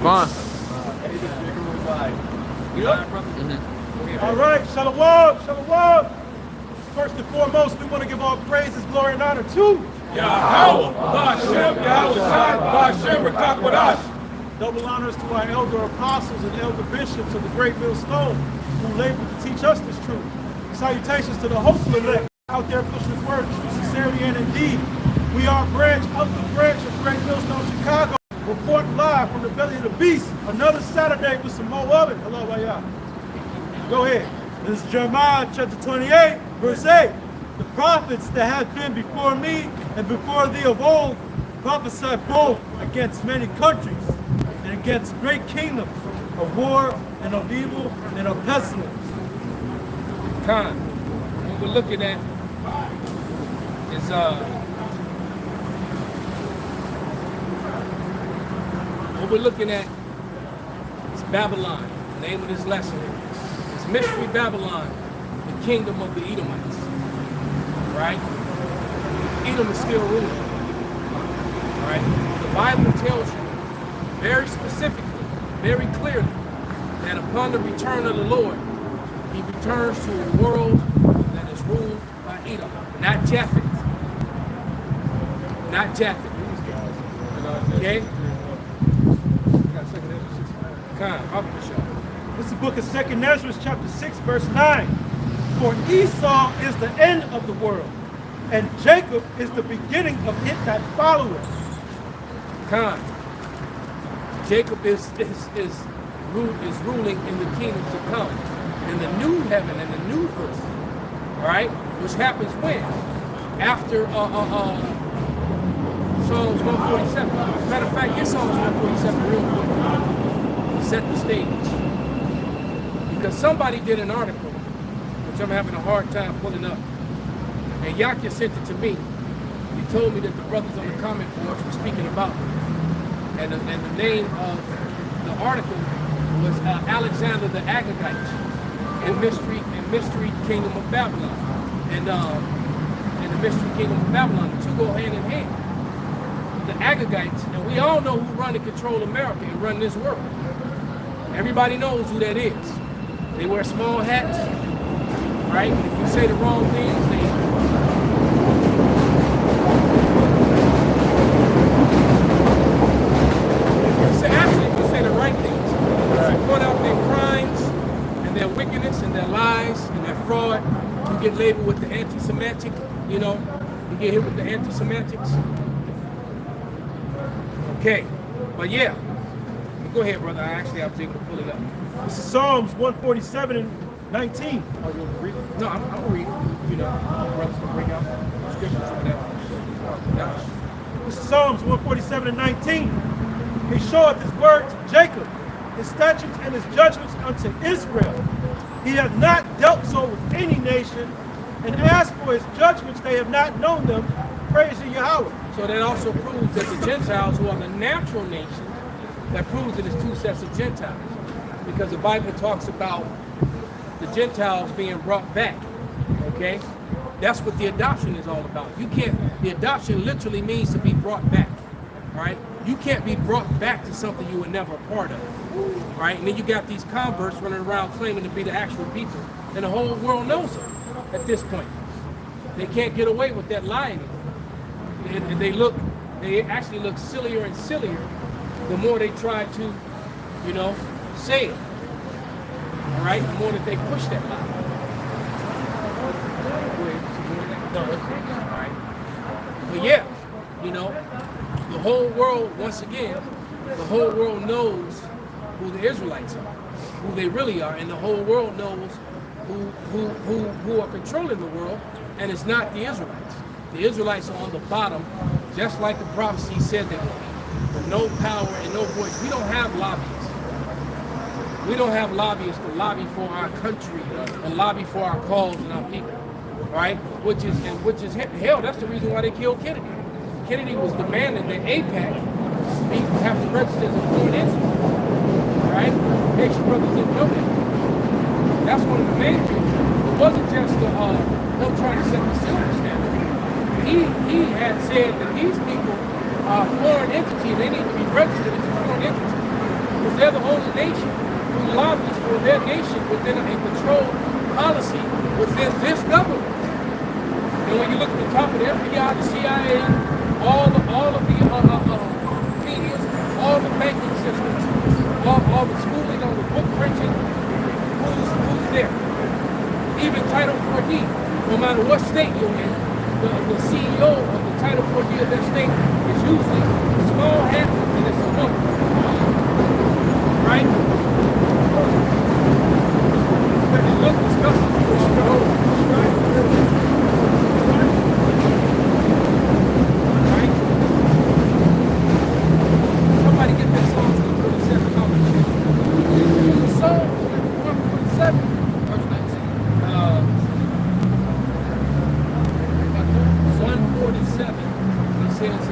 Fine. All right, shalom, shalom. First and foremost, we want to give all praises, glory, and honor to Yahweh, Ba'Shem, Yahweh, Ba'Shem, Rakakwadash. double honors to our elder apostles and elder bishops of the great millstone who labored to teach us this truth. Salutations to the hopeful elect out there pushing this word, true sincerity and indeed. We are a branch of the branch of Great Millstone Chicago. Report live from the belly of the beast. Another Saturday with some more of it. Hello, y'all. Go ahead. This is Jeremiah chapter 28, verse 8. The prophets that have been before me and before thee of old prophesied both against many countries and against great kingdoms of war and of evil and of pestilence. Con, what we're looking at is what we're looking at is Babylon. The name of this lesson is Mystery Babylon, the kingdom of the Edomites. Right? Edom is still ruling. Right? The Bible tells you very specifically, very clearly, that upon the return of the Lord, he returns to a world that is ruled by Edom, not Jaapheth. Not Jaapheth. Okay? This is the book of 2nd Ezra, chapter 6, verse 9. For Esau is the end of the world, and Jacob is the beginning of it that followeth. Jacob is ruling in the kingdom to come, in the new heaven and the new earth, right? Which happens when? After Psalms 147. Matter of fact, get Psalms 147 real quick. Set the stage. Because somebody did an article, which I'm having a hard time pulling up, and Yaka sent it to me. He told me that the brothers on the comment boards were speaking about it. And the name of the article was Alexander the Agagite and Mystery Kingdom of Babylon. And the Mystery Kingdom of Babylon, the two go hand in hand. The Agagites, and we all know who run and control America and run this world. Everybody knows who that is. They wear small hats, right? If you say the wrong things, they if you say the right things, if you point out their crimes and their wickedness and their lies and their fraud, you get labeled with the anti-Semitic, you get hit with the anti-Semitics. Okay, but yeah. Go ahead, brother. I was able to pull it up. This is Psalms 147 and 19. Are you going to read it? No, I'm going to read it. Brothers can bring out scriptures over there. This is Psalms 147 and 19. He showeth his word to Jacob, his statutes and his judgments unto Israel. He hath not dealt so with any nation, and as for his judgments, they have not known them. Praise to Yahweh. So that also proves that the Gentiles, who are the natural nation, that proves that it's two sets of Gentiles. Because the Bible talks about the Gentiles being brought back. Okay? That's what the adoption is all about. The adoption literally means to be brought back. Right? You can't be brought back to something you were never a part of. Right? And then you got these converts running around claiming to be the actual people. And the whole world knows them at this point. They can't get away with that lie anymore. They actually look sillier and sillier the more they try to, say it. All right? The more that they push that lie. All right? But yeah, the whole world, once again, the whole world knows who the Israelites are, who they really are, and the whole world knows who are controlling the world, and it's not the Israelites. The Israelites are on the bottom, just like the prophecy said they would be. With no power and no voice. We don't have lobbyists. We don't have lobbyists to lobby for our country and lobby for our cause and our people, right? Which is hell. That's the reason why they killed Kennedy. Kennedy was demanding that AIPAC have to register as a foreign entity, right? Make sure brothers didn't know that. That's one of the main things. It wasn't just him trying to set the silver standard. He had said that these people are a foreign entity. They need to be registered as a foreign entity. they're the only nation who lobbies for their nation within a controlled policy within this government. And when you look at the top of the FBI, the CIA, all of the media, all the banking systems, all the schooling, all the book printing, who's there? Even Title 4D, no matter what state you're in, the CEO of the Title 4D of that state is usually a small hat and it's a woman. Right? When you look disgusting, right? Somebody get that Psalms 147 out. Psalms 147, verse 19. 147. It says,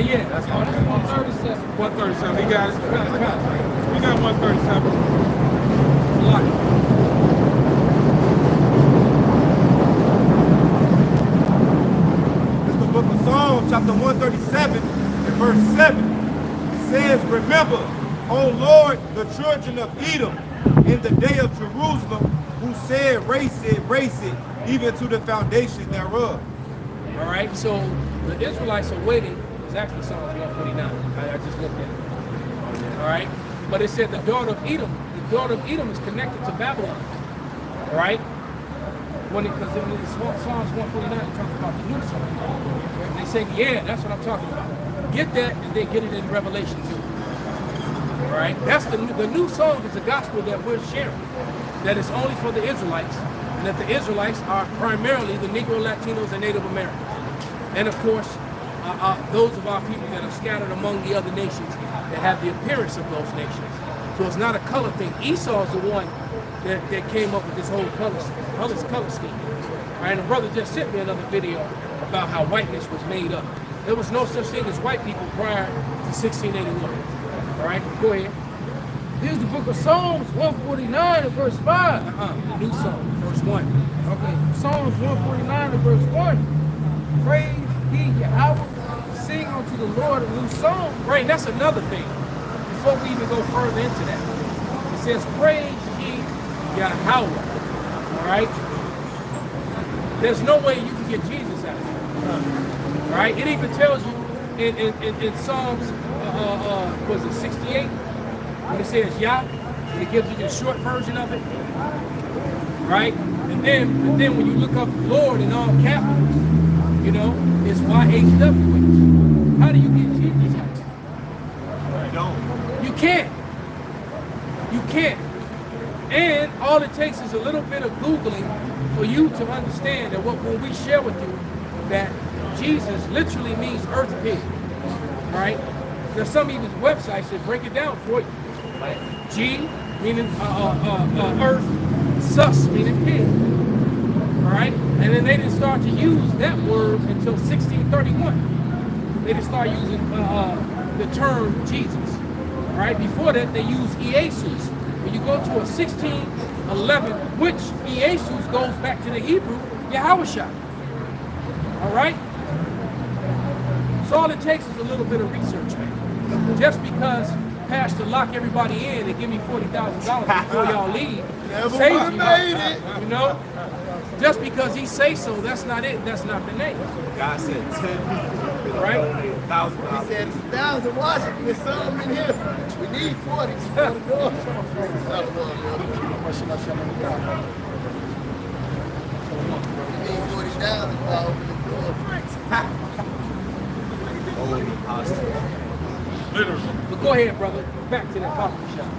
yeah. That's 137. 137. We got it. We got 137. It's a lot. It's the book of Psalms, chapter 137, and verse 7. It says, remember, O Lord, the children of Edom, in the day of Jerusalem, who said, race it, even to the foundation thereof. All right, so the Israelites are waiting. It's actually Psalms 149. I just looked at it. All right, but it said the daughter of Edom. The daughter of Edom is connected to Babylon. All right, because in Psalms 149 it talks about the new song. And they say, yeah, that's what I'm talking about. Get that, and then get it in Revelation too. All right, that's the new song is the gospel that we're sharing. That is only for the Israelites, and that the Israelites are primarily the Negro, Latinos, and Native Americans. And of course, those of our people that are scattered among the other nations that have the appearance of those nations. So it's not a color thing. Esau's the one that came up with this whole color scheme. All right, and the brother just sent me another video about how whiteness was made up. There was no such thing as white people prior to 1681. All right, go ahead. Here's the book of Psalms 149 and verse 5. The new song, verse 1. Okay, Psalms 149 and verse 1. Praise ye Yahweh, sing unto the Lord a new song. Right, that's another thing. Before we even go further into that, it says, praise ye Yahweh. All right? There's no way you can get Jesus out of it. All right? It even tells you in Psalms, was it 68? When it says Yah, and it gives you the short version of it. Right? And then when you look up Lord in all capitals, you know, it's YHWH. How do you get Jesus out? You don't. You can't. You can't. And all it takes is a little bit of Googling for you to understand that when we share with you that Jesus literally means earth pig. Right? There's some even websites that break it down for you. Like G meaning earth, sus meaning pig. Right? And then they didn't start to use that word until 1631. They didn't start using the term Jesus. Right? Before that, they used Jesus. When you go to a 1611, which Jesus goes back to the Hebrew, Yahushua. All right? So all it takes is a little bit of research, man. Just because Pastor lock everybody in and give me $40,000 before y'all leave, saves you know? Just because he say so, that's not it. That's not the name. God said 10 people. Right? $1,000. He said it's 1,000 Washington. There's some in here. We need 40. We need 40,000 to open the door. Literally. But go ahead, brother. Back to that coffee shop.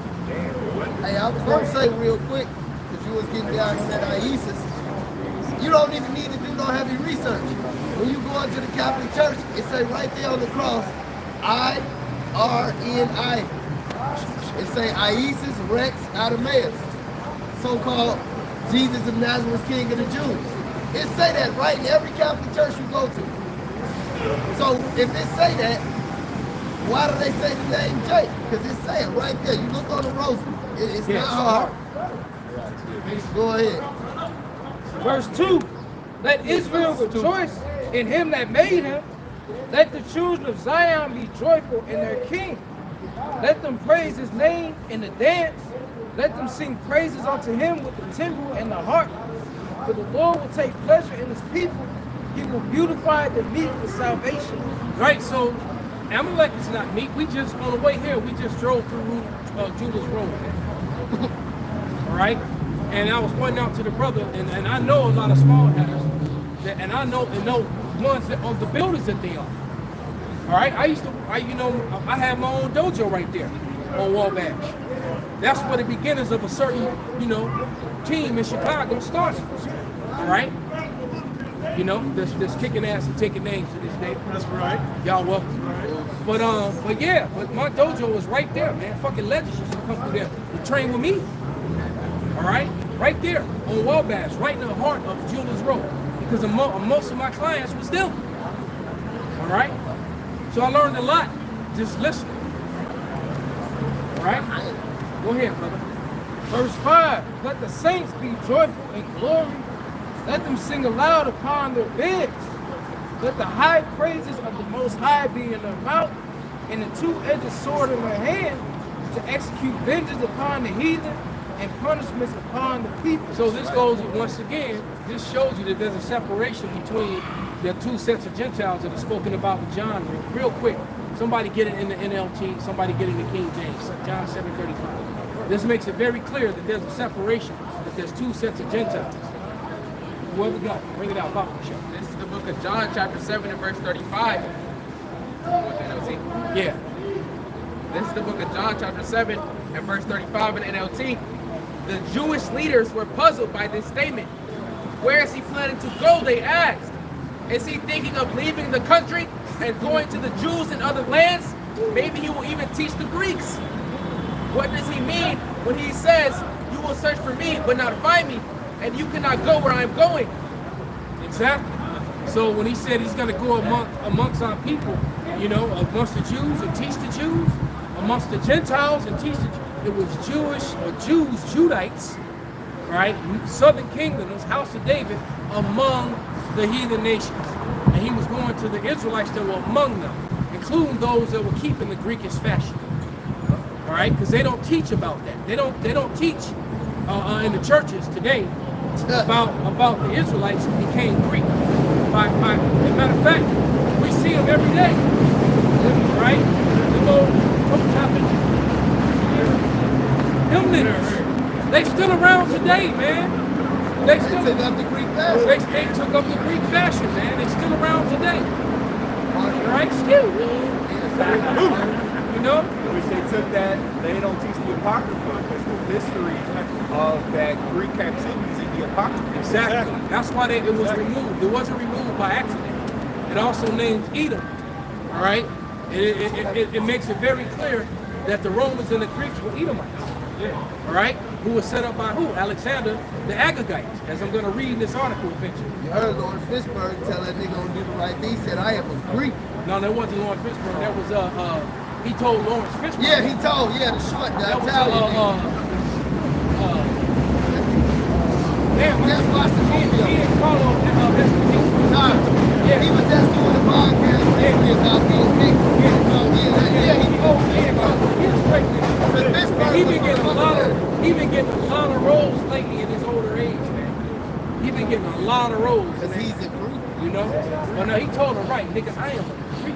Hey, I was going to say real quick, because you was getting down on that ISIS, you don't even need to do no heavy research. When you go into the Catholic Church, it say right there on the cross, I-R-N-I. It say Isis Rex Adamaeus, so-called Jesus of Nazareth, King of the Jews. It say that right in every Catholic church you go to. So if it say that, why do they say the name J? Because it say it right there. You look on the rosary. It's not hard. Go ahead. Verse 2. Let Israel rejoice in him that made him. Let the children of Zion be joyful in their king. Let them praise his name in the dance. Let them sing praises unto him with the timbrel and the harp. For the Lord will take pleasure in his people. He will beautify the meek with salvation. Right, so Amalek is not meek. We just, on the way here, we just drove through Judah's road. All right? And I was pointing out to the brother, and I know a lot of small hatters, and I know ones that on the buildings that they are. All right? I had my own dojo right there on Wabash. That's where the beginnings of a certain, team in Chicago starts. All right? This kicking ass and taking names to this day. That's right. Y'all welcome. Right. But my dojo was right there, man. Fucking legends used to come through there to train with me. All right? Right there on Wabash, right in the heart of Jewelers Road. Because most of my clients was them. All right? So I learned a lot just listening. All right? Go ahead, brother. Verse 5, let the saints be joyful in glory. Let them sing aloud upon their beds. Let the high praises of the Most High be in their mouth, and the two-edged sword in their hand, to execute vengeance upon the heathen and punishments upon the people. So this goes, once again, this shows you that there's a separation between the two sets of Gentiles that are spoken about in John. Real quick, somebody get it in the NLT, somebody get it in the King James, John 7:35. This makes it very clear that there's a separation, that there's two sets of Gentiles. Whoever got it, bring it out, Papa Show. This is the book of John, chapter 7 and verse 35. Yeah. This is the book of John, chapter 7 and verse 35 in NLT. The Jewish leaders were puzzled by this statement. Where is he planning to go, they asked. Is he thinking of leaving the country and going to the Jews in other lands? Maybe he will even teach the Greeks. What does he mean when he says, you will search for me but not find me, and you cannot go where I'm going? Exactly. So when he said he's going to go amongst our people, amongst the Jews and teach the Jews, amongst the Gentiles and teach the Jews, it was Jews, Judites, right? Southern kingdom, this house of David, among the heathen nations. And he was going to the Israelites that were among them, including those that were keeping the Greekish fashion. All right, because they don't teach about that. They don't teach in the churches today about the Israelites who became Greek. As a matter of fact, we see them every day, right? The old toe-tapping, them niggas, they still around today, man. They took up the Greek fashion. They took up the Greek fashion, man. They still around today, right? Still, Which they took that, they don't teach the Apocrypha because the history of that Greek captivity is in the Apocrypha. Exactly. That's why it was removed. It wasn't removed by accident. It also names Edom. All right? It makes it very clear that the Romans and the Greeks were Edomites. All right? Who was set up by who? Alexander the Agagite, as I'm going to read in this article eventually. You heard Lord Fishburne tell that nigga to do the right thing. He said, I am a Greek. No, that wasn't Lawrence Fishburne. That was, he told Lawrence Fishburne. Yeah, he told, the short, the That was, Italian damn, Just watch the movie. he didn't call him Esposito. Nah, Yeah. he was just doing the podcast about being big. He told me. He's straight, man. But Fishburne He was been getting on the he been getting a lot of roles lately in his older age, man. He been getting a lot of roles. because man. he's a Greek. Well, no, he told her right, nigga, I am a Greek.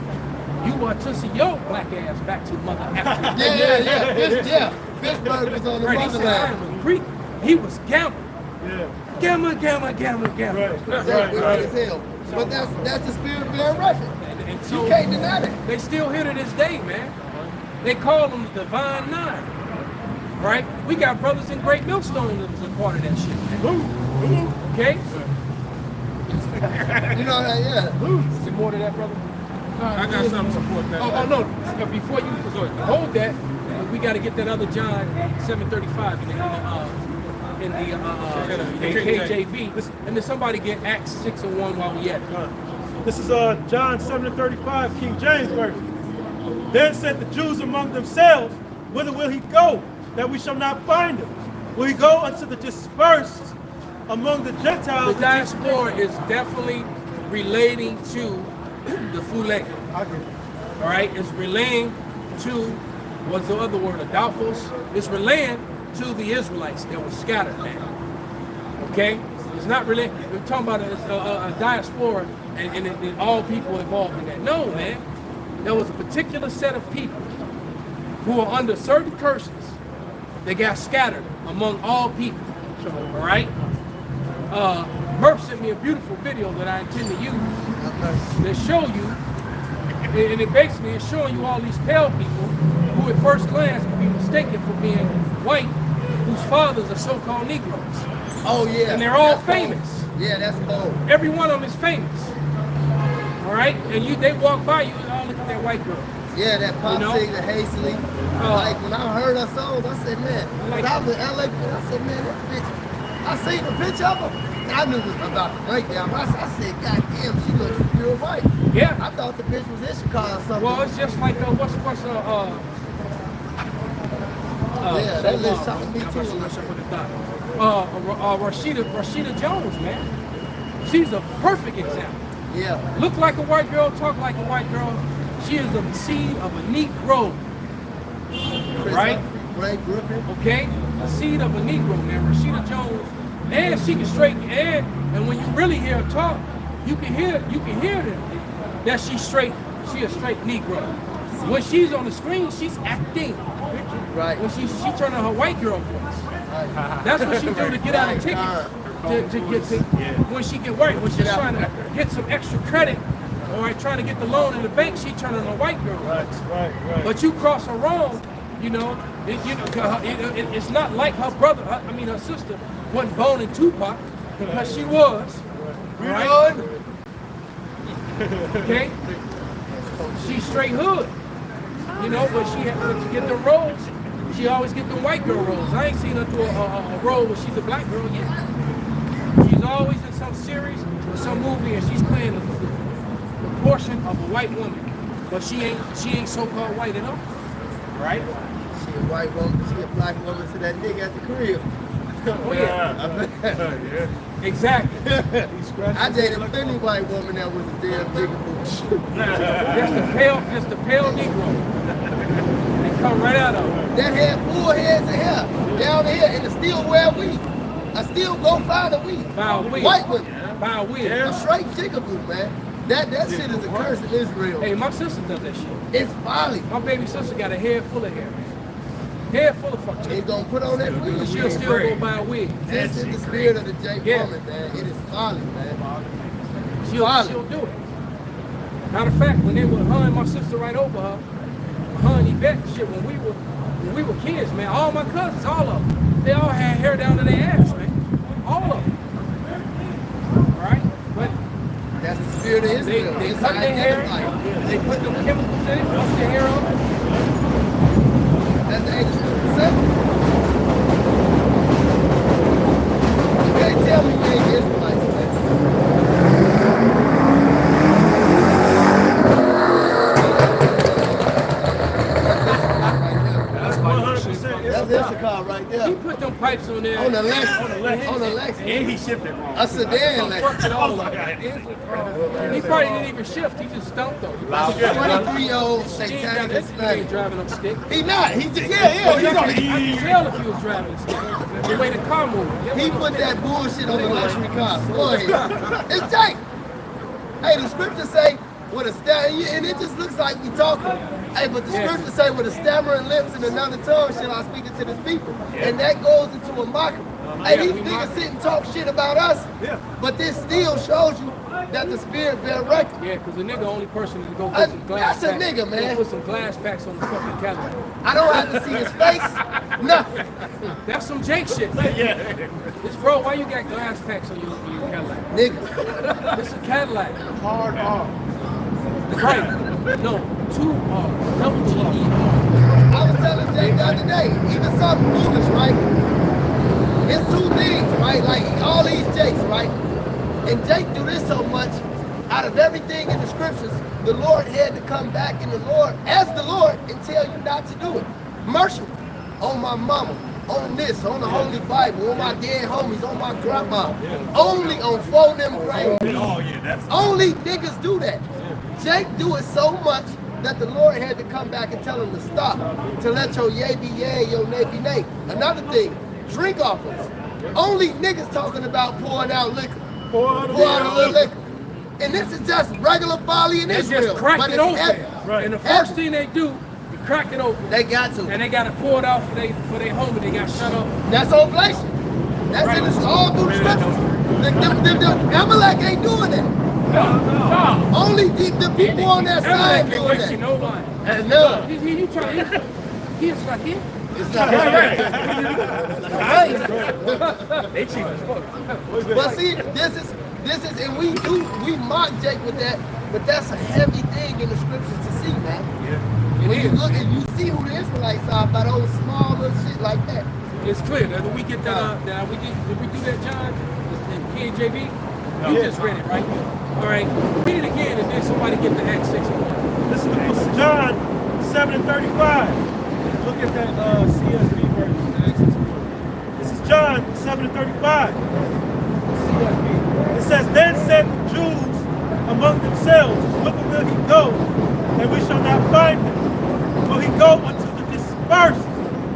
You are to see your black ass back to Mother Africa. Yeah. Fishburne was on the Right, he said I motherland. am a Greek. He was Gamma. Yeah. Gamma. Right. That's wicked as hell. But that's the spirit bearing record. And You so can't deny that. they still here to this day, man. They call them the Divine Nine. Right? We got brothers in Great Millstone that was a part of that shit. Okay? You know that, yeah. Is there more to that, brother? I got something to support that. Oh no! Before you hold that, we got to get that other John 7:35 in the KJV, and then somebody get Acts 6:1 while we at it. This is John 7:35, King James version. Then said the Jews among themselves, whither will he go, that we shall not find him? Will he go unto the dispersed among the The Gentiles? diaspora is definitely relating to the Fule. All right, it's relaying to, what's the other word, Adolphos? It's relaying to the Israelites that were scattered, man. Okay? It's not really, we're talking about a diaspora and all people involved in that. No, man. There was a particular set of people who were under certain curses that got scattered among all people. All right? Murph sent me a beautiful video that I intend to use that show you, and it basically is showing you all these pale people who at first glance could be mistaken for being white, whose fathers are so-called Negroes. Oh yeah. And they're all That's famous. cold. Yeah, that's cold. Every one of them is famous. All right? And they walk by you and all look at that white girl. Yeah, that pop You know? singer Hastily. Like when I heard her songs, I said, man, when I was in LA, I said, man, that bitch. I seen the picture of her. I knew it was about the breakdown. But I said, God damn, she looks pure white. Yeah. I thought the bitch was in Chicago or something. Well, it's just like what's yeah, that little something me too. Rashida Jones, man. She's a perfect example. Yeah. Look like a white girl, talk like a white girl. She is the seed of a Negro. Right? Ray Griffin. Okay? A seed of a Negro, man. Rashida Jones. And she can straight and when you really hear her talk, you can hear that she's straight, she a straight Negro. When she's on the screen, she's acting. Right. When she turn on her white girl voice. That's what she do to get out of tickets. When she get worried, when she's trying to get some extra credit, or trying to get the loan in the bank, she turn on her white girl voice. Right. But you cross her wrong, it's not like her brother, her sister wasn't born in Tupac, because she was. Right? Okay? She's straight hood. But she had to get the roles. She always get the white girl roles. I ain't seen her do a role where she's a black girl yet. She's always in some series or some movie, and she's playing the portion of a white woman. But she ain't so-called white at all. Right? She a white woman, she a black woman to that nigga at the crib. Oh yeah. Exactly. I dated plenty white woman that was a damn jigaboo. Just the pale Negro. They come right out of her. That had full heads of hair down here and still wear weave. I still go find a weave. Buy a wig. White women. Buy a wig. A straight jigaboo, man. That shit is a curse in Israel. Hey, my sister does that shit. It's folly. My baby sister got a head full of hair. Head full of fucking They gonna put on that wig. She'll still go buy a wig. This is the spirit of the J woman, man. It is folly, man. She'll do it. Matter of fact, when they were her and my sister right over her and Yvette, shit, when we were kids, man, all my cousins, all of them, they all had hair down to their ass, man. All of them. Right? But that's the spirit of Israel. They cut their hair, they put them chemicals in it, fuck their hair up. That's the 86%. You can't tell me you ain't Israelites, man. That's 100%. That's Issachar right there. He put them pipes on there. On the Lex. And he shifted wrong. A sedan Fucked Lex. it all up. He probably didn't even shift. He just stumped them. 23-year-old He satanic ain't Hispanic. driving them stick. He not. He just, yeah. He's on I can tell if he was driving a stick. The way the car moved. He put that bullshit on the luxury car. Go ahead. It's Jake. Hey, the scriptures say with a stammer, and it just looks like we talking. Hey, but the scriptures say with a stammering lips and another tongue shall I speak it to this people. And that goes into a mockery. Hey, these niggas sit and talk shit about us, but this still shows you that the spirit bear record. Yeah, because the nigga only person to go put some glass That's a packs. nigga, man. Go put some glass packs on the fucking Cadillac. I don't have to see his face. Nothing. That's some Jake shit. It's bro, why you got glass packs on your Cadillac? Nigga. It's a Cadillac. Hard R. Right. No, 2R. WTER. I was telling Jake the other day, even something foolish, right? It's two things, right? Like all these Jakes, right? And Jake do this so much, out of everything in the scriptures, the Lord had to come back in the Lord, as the Lord, and tell you not to do it. Mercy on my mama, on this, on the Holy Bible, on my dead homies, on my grandma, only on phone them grave. Oh, yeah, that's Only niggas do that. Jake do it so much that the Lord had to come back and tell him to stop, to let your yay be yay, your nay be nay. Another thing, drink offerings. Only niggas talking about pouring out liquor. Pour out a little liquor. And this is just regular folly in They Israel. just crack but it it's open. heavy. And the first thing they do, you crack it open. They got to. And they got to pour it out for their homie. They got shut up. That's oblation. That's in this all through the scriptures. Amalek ain't doing that. No. Only the people on that side doing that. No one. And none. You trying? He's not here. It's not They cheap as fuck. But see, this is, and we mock Jake with that, but that's a heavy thing in the scriptures to see, man. Yeah. When you look and you see who the Israelites are by those small little shit like that. It's clear that we get that. Did we do that, John? In KJV? You just read it, right? All right. Read it again, and then somebody get the Acts 6. This is the book of John 7:35. Look at that CSB version. This is John 7:35. CSB. It says, "Then said the Jews among themselves, whither will he go? And we shall not find him. Will he go unto the dispersed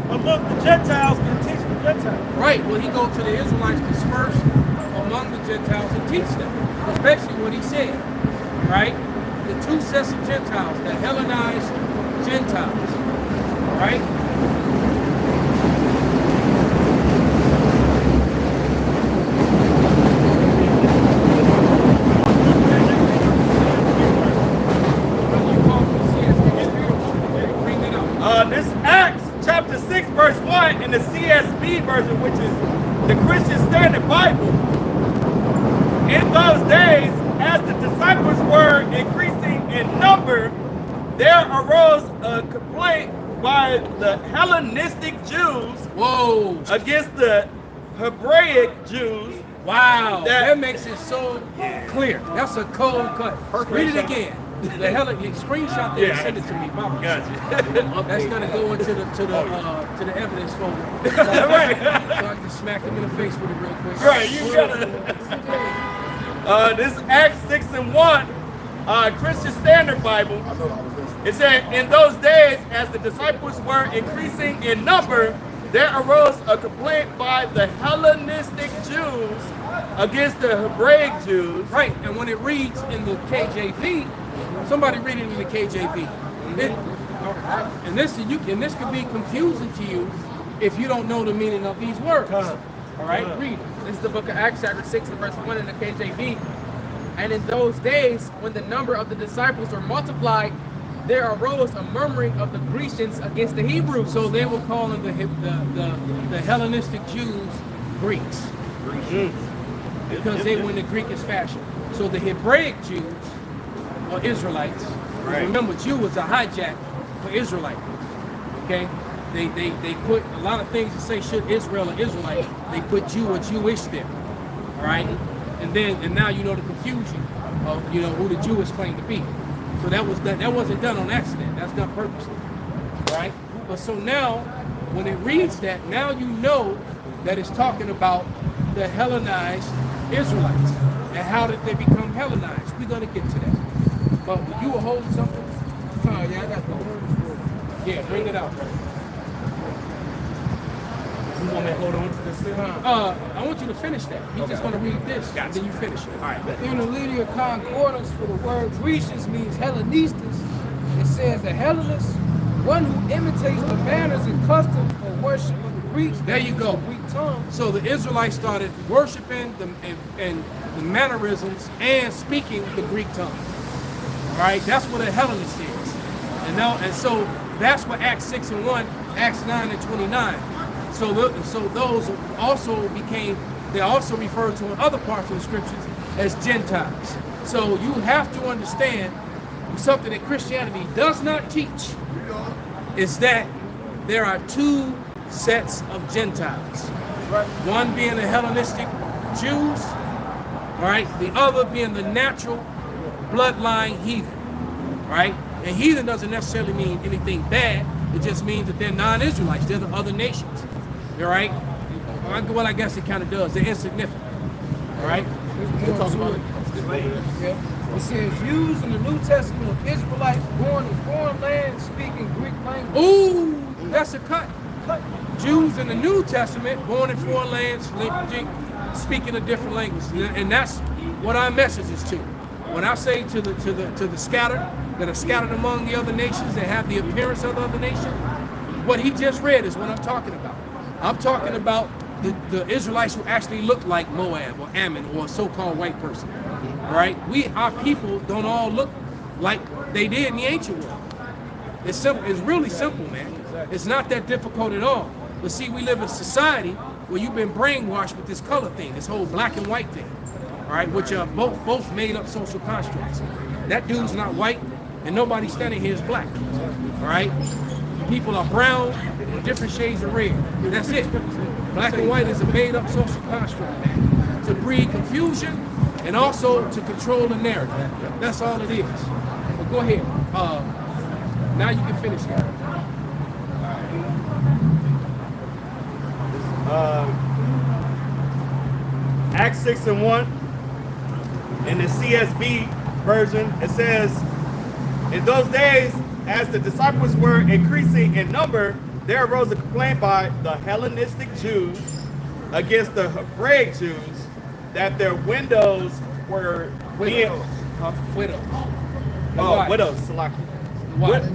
among the Gentiles and teach the Gentiles?" Right. Will he go to the Israelites dispersed among the Gentiles and teach them? That's basically what he said. Right? The two sets of Gentiles, the Hellenized Gentiles. Right? This Acts chapter 6 verse 1 in the CSB version, which is the Christian Standard Bible. In those days, as the disciples were increasing in number, there arose a complaint by the Hellenistic Jews against the Hebraic Jews. Wow, that makes it so clear. That's a cold cut. Read it again. The hell, screenshot that and send it to me, Papa. Gotcha. That's gonna go into the evidence folder. Right. So I can smack him in the face with it real quick. Right, you gotta. This is Acts 6:1, Christian Standard Bible. It said, "In those days, as the disciples were increasing in number, there arose a complaint by the Hellenistic Jews against the Hebraic Jews." Right, and when it reads in the KJV, somebody read it in the KJV. And this could be confusing to you if you don't know the meaning of these words. All right, read it. This is the book of Acts chapter 6 and verse 1 in the KJV. "And in those days, when the number of the disciples were multiplied, there arose a murmuring of the Grecians against the Hebrews." So they were calling the Hellenistic Jews Greeks. Because they were in the Greekish fashion. So the Hebraic Jews, or Israelites, remember Jew was a hijack for Israelite. Okay? They put a lot of things to say should Israel or Israelite, they put Jew or Jewish there. Alright? And now you know the confusion of who the Jewish claim to be. So that wasn't done on accident. That's done purposely. Right? But so now, when it reads that, now you know that it's talking about the Hellenized Israelites. And how did they become Hellenized? We're going to get to that. But you were holding something? Oh, yeah, I got the words for it. Yeah, bring it out. You want me to hold on to this? I want you to finish that. He's just going to read this, and then you finish it. All right. In the Lydia Concordance, for the word Grecians means Hellenistus. It says the Hellenist, one who imitates the manners and customs of worship of the Greeks. There you go. Greek tongue. So the Israelites started worshiping the mannerisms and speaking the Greek tongue. All right, that's what a Hellenist is. And so that's what Acts 6:1, Acts 9 and 29. So those also they also referred to in other parts of the scriptures as Gentiles. So you have to understand something that Christianity does not teach is that there are two sets of Gentiles. One being the Hellenistic Jews, all right, the other being the natural bloodline heathen, right? And heathen doesn't necessarily mean anything bad. It just means that they're non-Israelites. They're the other nations, all right? Well, I guess it kind of does. They're insignificant, all right? We'll talk about it. Yeah. It says, used in the New Testament of Israelites born in foreign lands speaking Greek language. Ooh, that's a cut. Jews in the New Testament, born in foreign lands, speaking a different language, and that's what our message is to. When I say to the scattered, that are scattered among the other nations, that have the appearance of the other nation, what he just read is what I'm talking about. I'm talking about the Israelites who actually look like Moab or Ammon or a so-called white person. All right, our people don't all look like they did in the ancient world. It's simple. It's really simple, man. It's not that difficult at all. But see, we live in a society where you've been brainwashed with this color thing, this whole black and white thing, all right, which are both made up social constructs. That dude's not white, and nobody standing here is black, all right? People are brown, and different shades of red. That's it. Black and white is a made up social construct, man, to breed confusion and also to control the narrative. That's all it is. But go ahead. Now you can finish that. Acts 6:1. In the CSB version, it says, in those days, as the disciples were increasing in number, there arose a complaint by the Hellenistic Jews against the Hebraic Jews that their windows were being... Widows. Widows, Salaki. Widows.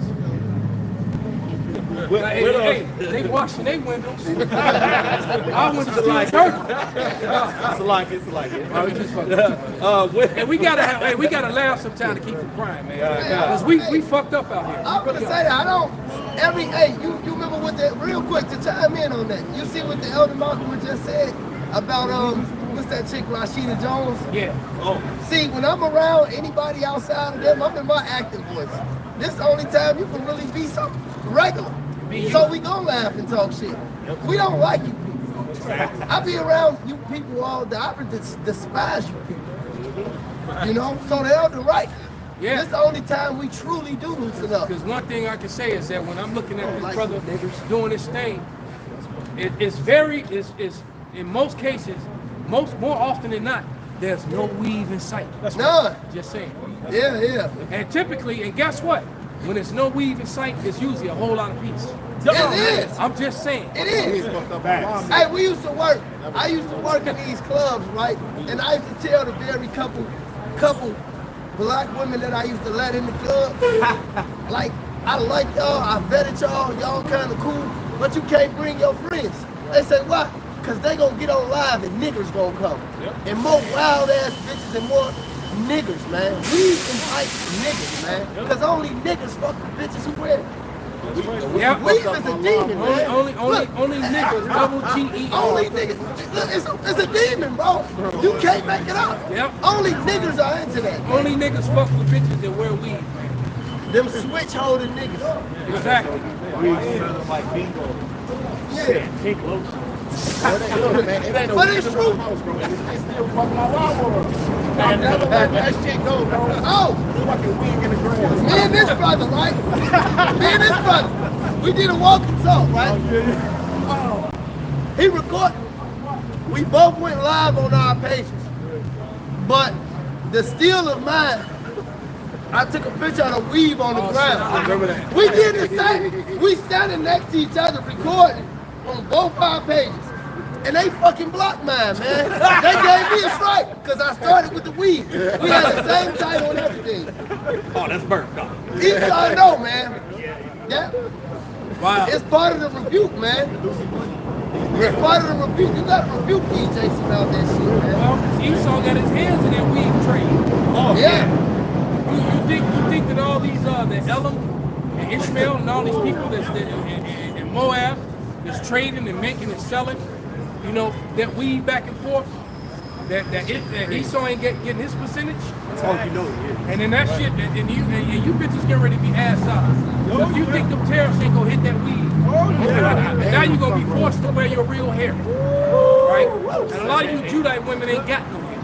Widows. Hey, they washing their windows. Our windows still turning. Salaki. Oh, we just fucked. And we gotta laugh sometime to keep from crying, man. Because we fucked up out here. I'm gonna say that I don't. You remember what that real quick to chime in on that? You see what the Elder Malcolm just said about what's that chick Rashida Jones? Yeah. Oh. See, when I'm around anybody outside of them, I'm in my active voice. This is the only time you can really be something regular. So we gonna laugh and talk shit. We don't like you people. I be around you people all day. I despise you people. You know? So the Elder right. Yeah. This is the only time we truly do loosen up. Because one thing I can say is that when I'm looking at this brother doing this thing, it's in most cases, more often than not, there's no weave in sight. None. Just saying. Yeah. And typically, and guess what? When there's no weave in sight, it's usually a whole lot of peace. It is. I'm just saying. It is. Hey, we used to work. I used to work in these clubs, right? And I used to tell the very couple black women that I used to let in the club, like, I like y'all, I vetted y'all kind of cool, but you can't bring your friends. They say, why? Because they gonna get on live and niggers gonna come. And more wild ass bitches and more niggers, man. We invite niggers, man. Because only niggers fuck with bitches who wear it. Weave is a demon, man. Only niggas, double G-E. Only niggas. Look, it's a demon, bro. You can't make it up. Yep. Only niggas are into that. Man. Only niggas fuck with bitches that wear weave, man. Them switch holding niggas. Exactly. Like bingo. Yeah. Pink lotion. But it's true. It's still fucking my lawnmower. That shit go, bro. Oh. It's like a wig in the grass. Me and this brother, right? Me and this brother. We did a walk and talk, right? He recorded. We both went live on our pages. But the steal of mine, I took a picture of the weave on the ground. I remember that. We did the same. We standing next to each other recording on both our pages. And they fucking blocked mine, man. They gave me a strike because I started with the weave. We had the same title and everything. Oh, that's burnt. No. I know, man. Yeah. Wow. It's part of the rebuke, man. It's part of the rebuke. You gotta rebuke DJs about that shit, man. Well, Esau got his hands in that weave trade. Oh, yeah. You think that all these the Edom and Ishmael and all these people in Moab that's trading and making and selling, you know, that weave back and forth, that Esau ain't getting his percentage. Oh, you know it. And then that shit, and you bitches get ready to be ass out. If you think them terrorists ain't gonna hit that weave, and now you're gonna be forced to wear your real hair, right? And a lot of you Judite women ain't got no hair,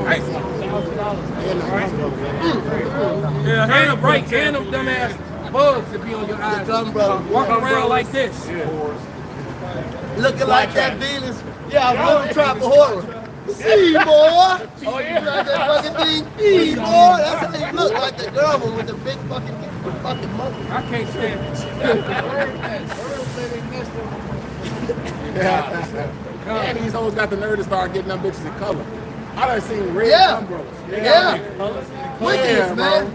right? And them dumbass bugs that be on your eyes, walking around like this. Looking like that Venus. Yeah, I love tribal horror. See, boy. Oh, yeah. Like that fucking thing. See, boy. That's how you look, like the girl one with the big fucking monkey. I can't stand this shit. And these hoes got the nerve to start getting them bitches in color. I done seen red Yeah. umbros. Yeah. Wickedness, man.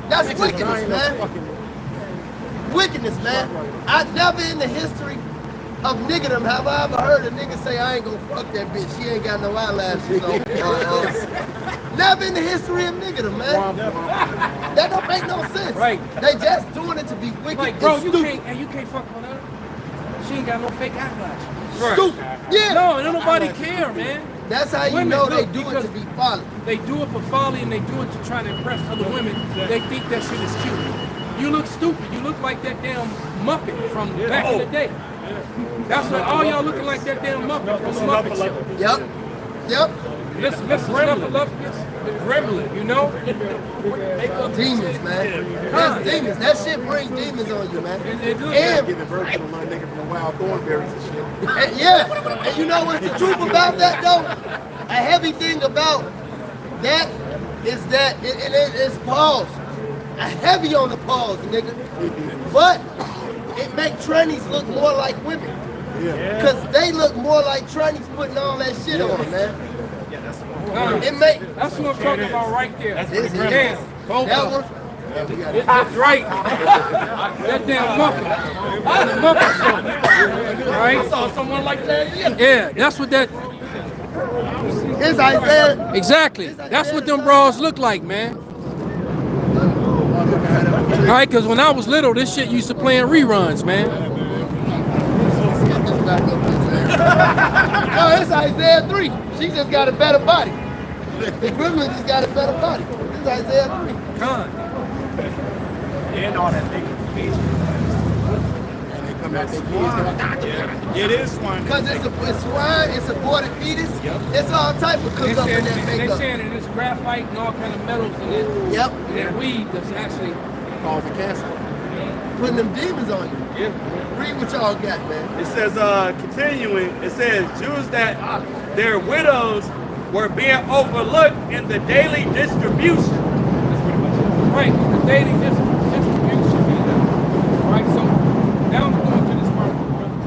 That's wickedness, man. Wickedness, man. I never in the history of niggerdom have I ever heard a nigga say, I ain't gonna fuck that bitch. She ain't got no eyelashes on. Never in the history of niggerdom, man. That don't make no sense. Right. They just doing it to be wicked. Like, bro, and you stupid. can't fuck with her. She ain't got no fake eyelashes. Stupid. Yeah. No, don't nobody care, man. That's how you Women, know they look, do it because to be folly. They do it for folly and they do it to try to impress other women. They think that shit is cute. You look stupid. You look like that damn Muppet from back in the day. That's what all y'all looking like, that damn Muppet from the Muppet Show. Yep. Yep. Listen, Snuffleupagus, Gremlin, you know? Demons, man. That's demons. That shit brings demons on you, man. And get the version of my nigga from the Wild Thornberries and shit. And yeah, and you know what's the truth about that though? A heavy thing about that is that it's pause. A heavy on the pause, nigga. But it make trannies look more like women. Yeah. Cause they look more like trannies putting all that shit on, man. It make That's what I'm talking about right there. That's this damn. Both that of one. them. Yeah, we got That's right. That damn Muppet. That's Muppet Show. Right? I saw someone like that. Yeah, that's what that. It's Isaiah. Exactly. That's what them bras look like, man. All right, because when I was little, this shit used to play in reruns, man. No, it's Isaiah 3. She just got a better body. The Gremlin just got a better body. This is Isaiah 3. Con. And all that nigga. And they come out their kids. It is swine. Because it's swine, it's aborted fetus, it's all type of They cooked up in saying, that they makeup. saying that it's graphite and all kind of metals in it. Yep. And that weed that's actually Causing cancer. Putting them demons on you. Yeah. Read what y'all got, man. It says, continuing, it says, Jews that their widows were being overlooked in the daily distribution. right. The daily distribution. All right. So now I'm going to this part of the brother.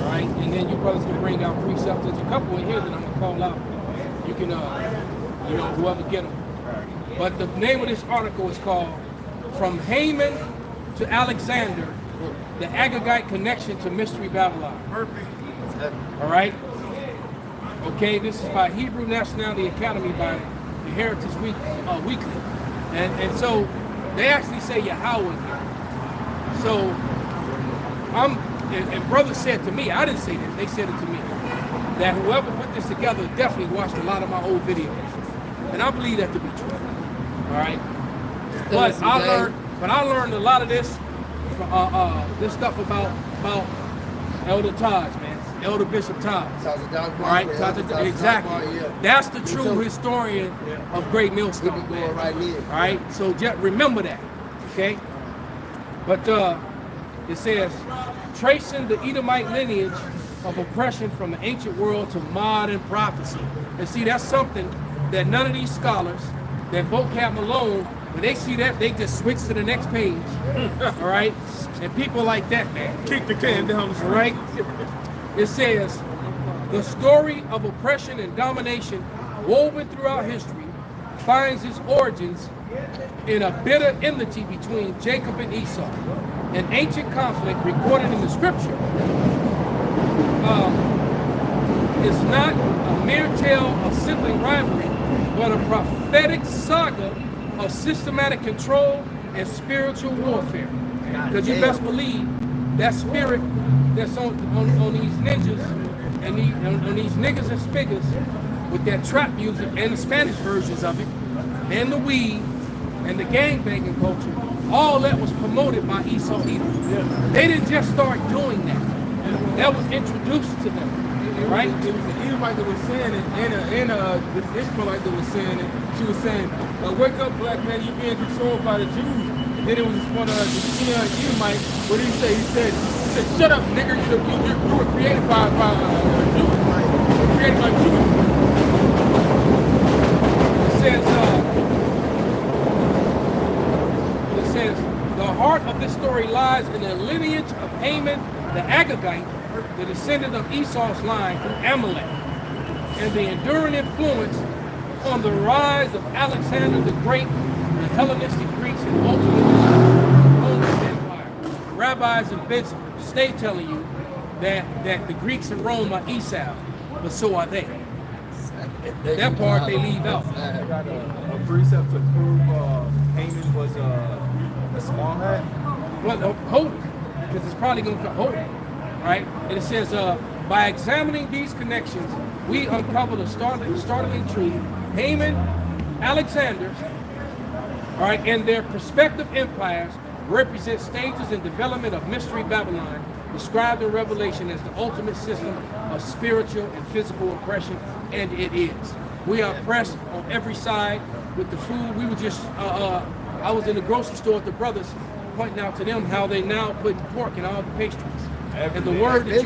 All right. And then you brothers can bring out precepts. There's a couple in here that I'm gonna call out. You can, you know, whoever get them. But the name of this article is called "From Haman to Alexander: The Agagite Connection to Mystery Babylon." Perfect. All right. Okay, this is by Hebrew Nationality Academy by the Heritage Weekly, and so they actually say Yahweh here. So and brother said to me, I didn't say this, they said it to me, that whoever put this together definitely watched a lot of my old videos, and I believe that to be true. All right. But I learned a lot of this stuff about Elder Taj, man. Elder Bishop Taj. All right, exactly. That's the true historian of Great Millstone, man. All right, so just remember that, okay? But it says, tracing the Edomite lineage of oppression from the ancient world to modern prophecy. And see, that's something that none of these scholars, that vocab alone, when they see that, they just switch to the next page. All right, and people like that, man, Kick the can down the street. right? It says, the story of oppression and domination woven throughout history finds its origins in a bitter enmity between Jacob and Esau, an ancient conflict recorded in the scripture. It's not a mere tale of sibling rivalry, but a prophetic saga of systematic control and spiritual warfare. Because you best believe that spirit that's on these ninjas and on these niggas and spiggers with that trap music and the Spanish versions of it and the weed and the gangbanging culture, all that was promoted by Esau Edom. They didn't just start doing that. That was introduced to them. Right? It was an Edomite that was saying it, and this Israelite that was saying it. She was saying, wake up, black man, you're being controlled by the Jews. And then it was one of the Edomite, what did he say? He said, shut up, nigga, you were created by Jews. created by Jews. It says, the heart of this story lies in the lineage of Haman the Agagite, the descendant of Esau's line through Amalek, and the enduring influence on the rise of Alexander the Great, the Hellenistic Greeks, and ultimately the Roman Empire. Rabbis have been stay telling you that the Greeks in Rome are Esau, but so are they. That part they leave out. I got a precept to prove Haman was a small hat. Well, hold it, because it's probably going to hold it, right? And it says, by examining these connections, we uncover the startling truth. Haman, Alexander, all right, and their prospective empires represent stages in development of Mystery Babylon, described in Revelation as the ultimate system of spiritual and physical oppression, and it is. We are oppressed on every side with the food. We were just, I was in the grocery store with the brothers, pointing out to them how they now put pork in all the pastries. And the word that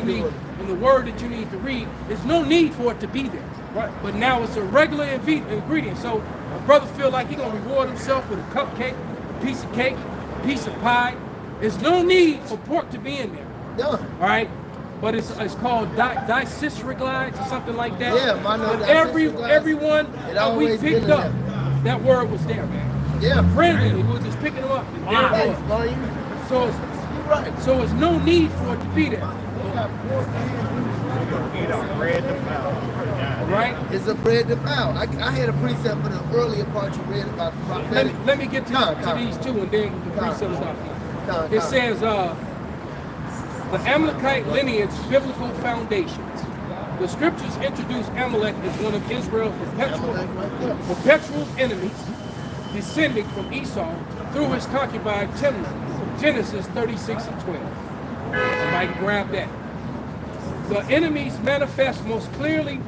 you need to read, there's no need for it to be there. Right. But now it's a regular ingredient. So a brother feel like he's gonna reward himself with a cupcake, a piece of cake, a piece of pie. There's no need for pork to be in there. Yeah. All right. But it's called discistriglides or something like that. Yeah, I know But discistriglides. everyone It that we always picked been in up, that word was there, man. Yeah. Randomly, we were just picking them up. And there it Thanks, was. buddy. So it's, Right. so it's no need for it to be there. Right? It's a bread defiled. I had a precept for the earlier part you read about the prophetic. Let me get to these two, and then the precepts off. It says, the Amalekite lineage, biblical foundations. The scriptures introduce Amalek as one of Israel's perpetual enemies, descending from Esau through his concubine Timnah. Genesis 36 and 12. Somebody grab that. The enemies manifest most clearly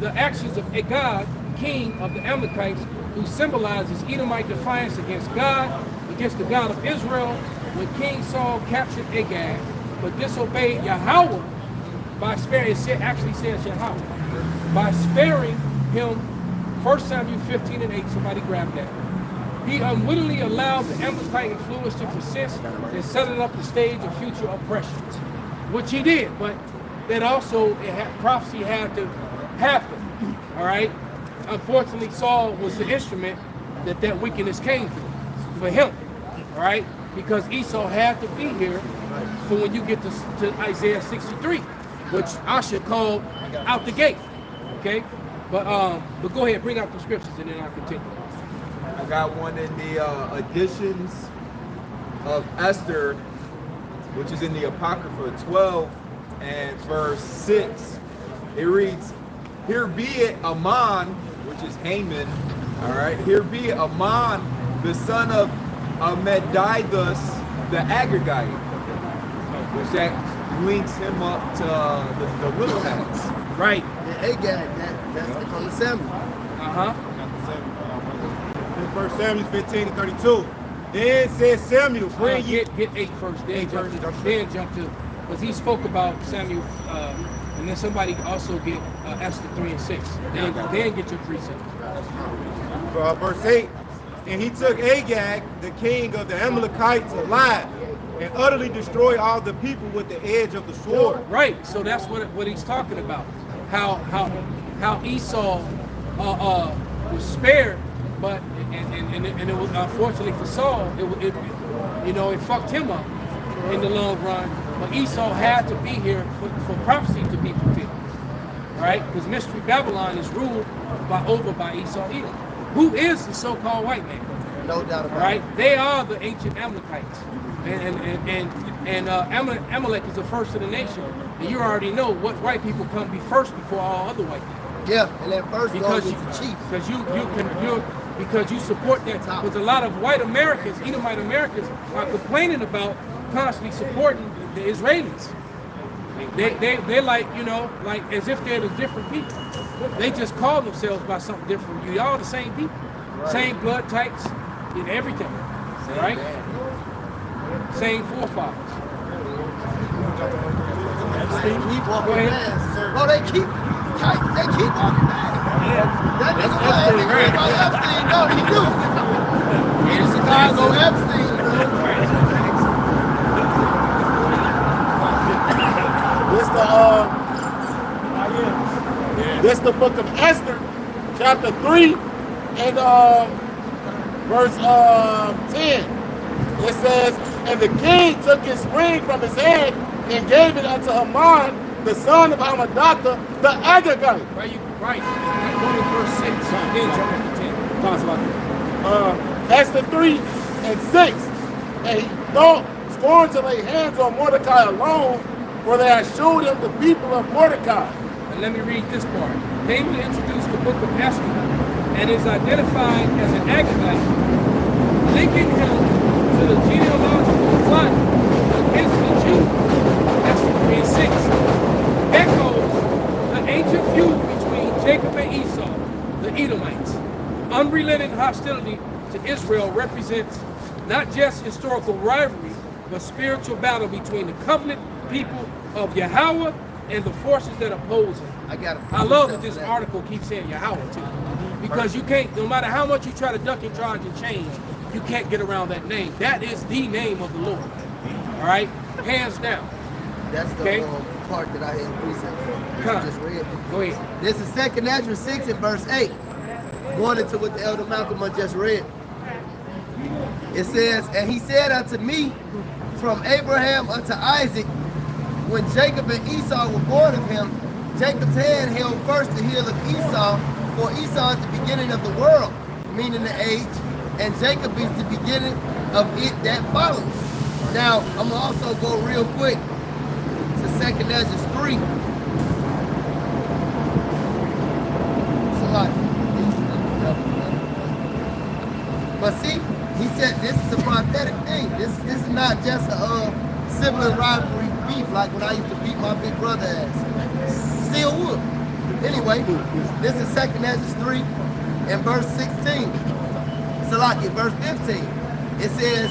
the actions of Agag, king of the Amalekites, who symbolizes Edomite defiance against God, against the God of Israel, when King Saul captured Agag, but disobeyed Yahweh by sparing, it actually says Yahweh, by sparing him. 1 Samuel 15 and 8, somebody grab that. He unwittingly allowed the Amalekite influence to persist and setting up the stage of future oppressions, which he did, but that also prophecy had to happen, all right? Unfortunately, Saul was the instrument that wickedness came through for him, all right? Because Esau had to be here for when you get to Isaiah 63, which I should call out the gate, okay? But go ahead, bring out the scriptures and then I'll continue. I got one in the editions of Esther, which is in the Apocrypha 12 and verse 6. It reads, "Here be it Aman," which is Haman, all right, "here be it Aman, the son of Amedidus the Agagite," which that links him up to the little hats. Right. The Agag, that's from the Samuel. Uh-huh. First Samuel 15 to 32. Then said Samuel, bring ye. Get 8 first, then jump to, because he spoke about Samuel, and then somebody also get Esther 3 and 6. Then get your precept. Verse 8. And he took Agag, the king of the Amalekites, alive, and utterly destroyed all the people with the edge of the sword. Right. So that's what he's talking about. How Esau was spared, but and it was unfortunately for Saul, it fucked him up in the long run. But Esau had to be here for prophecy to be fulfilled, right? Because Mystery Babylon is ruled by Esau Edom, who is the so-called white man. No doubt about it. Right? They are the ancient Amalekites, and Amalek is the first of the nation. And you already know what white people come be first before all other white people. Yeah, and that first goes with the chief. Because you support that. Because a lot of white Americans, Edomite Americans, are complaining about constantly supporting the Israelis. They like as if they're the different people. They just call themselves by something different. You all the same people, same blood types, and everything, right? Same forefathers. Keep walking past. Oh, they keep They keep on it back. That nigga by Epstein, no, he knew. Here's the Chicago Epstein, bro. This the book of Esther, chapter 3 and verse 10. It says, and the king took his ring from his hand and gave it unto Haman, the son of Hammedatha, the Agagite. Right. Go to verse 6. Then jump into 10. Talks about Esther 3 and 6. And he thought scorned to lay hands on Mordecai alone, for they had showed him the people of Mordecai. And let me read this part. Haman introduced the book of Esther and is identified as an Agagite, linking him to the genealogical plot against the Jews. Esther 3 and 6 echoes the ancient feud between Jacob and Esau, the Edomites. Unrelenting hostility to Israel represents not just historical rivalry, but spiritual battle between the covenant people of Yahweh and the forces that oppose him. I love that this article keeps saying Yahweh too, because you can't, no matter how much you try to duck and dodge and change, you can't get around that name. That is the name of the Lord. All right, hands down. That's the part that I had precept from. You just read. Go ahead. This is 2nd Ezra 6 and verse 8. Going into what the Elder Malcolm just read. It says, and he said unto me, from Abraham unto Isaac, when Jacob and Esau were born of him, Jacob's hand held first the heel of Esau, for Esau is the beginning of the world, meaning the age, and Jacob is the beginning of it that follows. Now, I'm going to also go real quick to 2nd Ezra 3. It's a lot. But see, he said this is a prophetic thing. This is not just a sibling rivalry beef like when I used to beat my big brother ass. Still would. Anyway, this is 2nd Ezra 3 and verse 16. Salaki, verse 15. It says,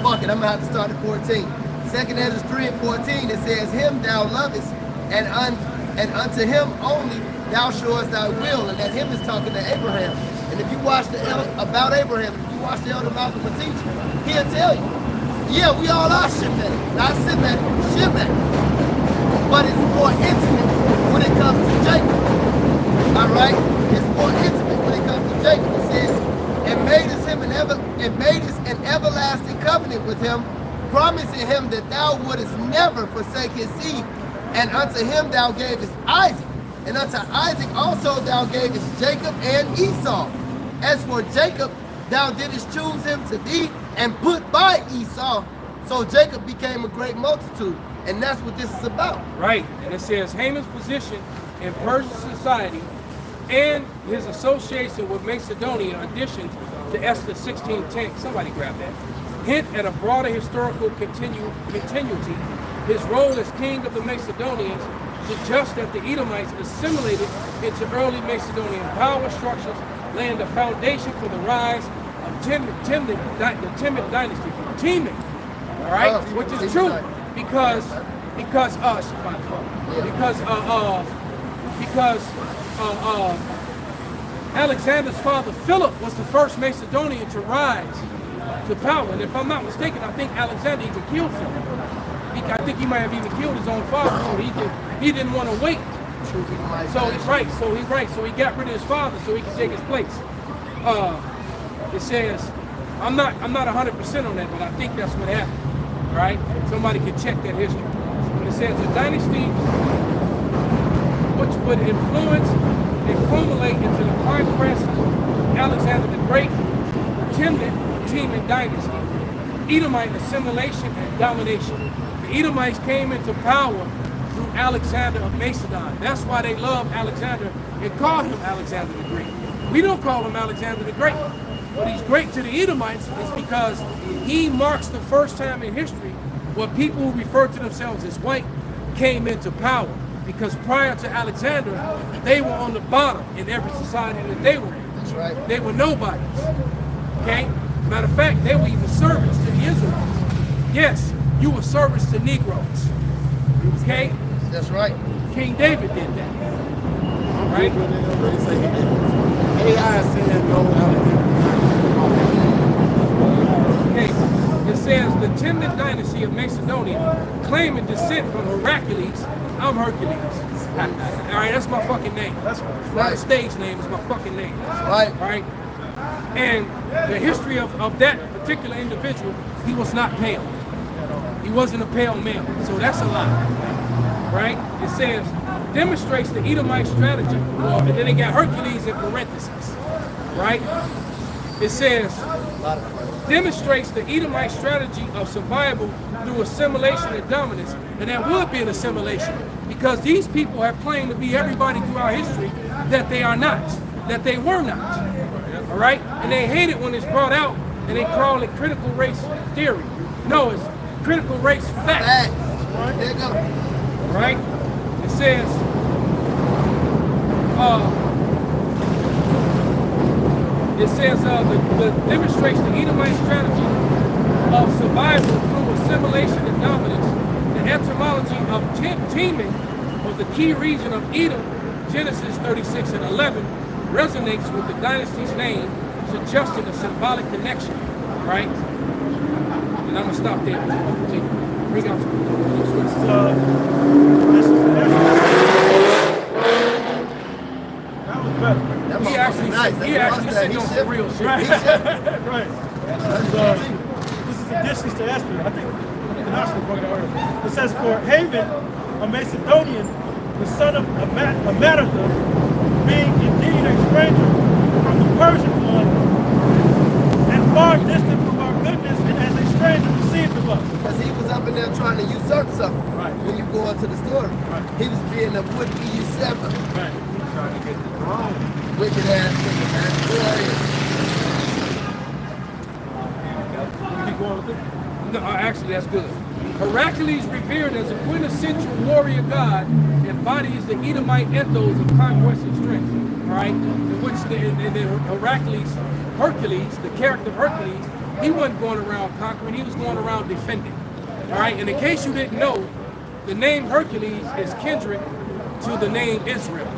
fuck it, I'm gonna have to start at 14. 2nd Ezra 3 and 14, it says, him thou lovest, and unto him only thou showest thy will. And that him is talking to Abraham. And if you watch about Abraham, if you watch the Elder Malcolm teach, he'll tell you, yeah, we all are Shemitic, not Semitic, Shemitic. But it's more intimate when it comes to Jacob. All right? It's more intimate when it comes to Jacob. It says, and made us an everlasting covenant with him, promising him that thou wouldest never forsake his seed. And unto him thou gavest Isaac. And unto Isaac also thou gavest Jacob and Esau. As for Jacob, thou didst choose him to thee and put by Esau. So Jacob became a great multitude. And that's what this is about. Right. And it says Haman's position in Persian society and his association with Macedonia additions to Esther 16:10. Somebody grab that. Hint at a broader historical continuity. His role as king of the Macedonians suggests that the Edomites assimilated into early Macedonian power structures, laying the foundation for the rise of the Timid dynasty. Timid, all right, which is true because Alexander's father Philip was the first Macedonian to rise to power, and if I'm not mistaken, I think Alexander even killed Philip. I think he might have even killed his own father, so he didn't want to wait. So he got rid of his father so he could take his place. It says, I'm not 100% on that, but I think that's what happened. All right, somebody can check that history. But it says a dynasty which would influence and culminate into the conquest of Alexander the Great, the Timid dynasty, Edomite assimilation and domination. The Edomites came into power through Alexander of Macedon. That's why they love Alexander and call him Alexander the Great. We don't call him Alexander the Great. But he's great to the Edomites is because he marks the first time in history where people who refer to themselves as white came into power. Because prior to Alexander, they were on the bottom in every society that they were in. That's right. They were nobodies. Okay? Matter of fact, they were even servants to the Israelites. Yes, you were servants to Negroes. Okay? That's right. King David did that. Right? They say he did. AI saying no, Okay, it says the 10th dynasty of Macedonia, claiming descent from Heracles. I'm Hercules. All right, that's my fucking name. That's my stage name. Is my fucking name. Right. Right. And the history of that particular individual, he was not pale. He wasn't a pale male, so that's a lie. Right? It says demonstrates the Edomite strategy. Well, and then they got Hercules in parentheses. Right? It says demonstrates the Edomite strategy of survival through assimilation and dominance. And that would be an assimilation because these people have claimed to be everybody throughout history that they are not, that they were not. All right? And they hate it when it's brought out and they call it critical race theory. No, it's critical race fact. There you go. Right? It says, the demonstrates the Edomite strategy of survival through assimilation and dominance. The etymology of teeming, or the key region of Edom, Genesis 36 and 11, resonates with the dynasty's name, suggesting a symbolic connection. Right? And I'm gonna stop there. Bring out That was better. That he motherfucker actually nice. he actually said on some real shit. Right. This is additions to Esther. I think the national brought it earlier. It says, for Haman, a Macedonian, the son of Amadatha, being indeed a stranger from the Persian one, and far distant from our goodness, and as a stranger received of us. Because he was up in there trying to usurp something. Right. When you go into the story. Right. He was being a would-be usurper. Right. Trying to get the throne. Wicked ass nigga, man. Keep going with it. No, actually, that's good. Heracles, revered as a quintessential warrior god, embodies the Edomite ethos of conquest and strength. Right? In which Hercules, the character of Hercules, he wasn't going around conquering, he was going around defending. All right? And in case you didn't know, the name Hercules is kindred to the name Israel.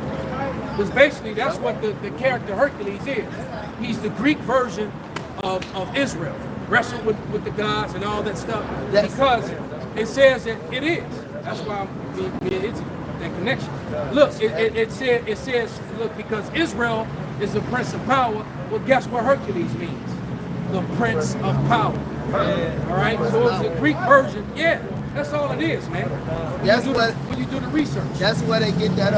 Because basically that's what the character Hercules is. He's the Greek version of Israel. Wrestled with the gods and all that stuff. Because it says that it is. That's why it's that connection. Look, it says, look, because Israel is the prince of power, well, guess what Hercules means? The prince of power. All right? So it's the Greek version. Yeah, that's all it is, man. When you do the research. That's where they get that,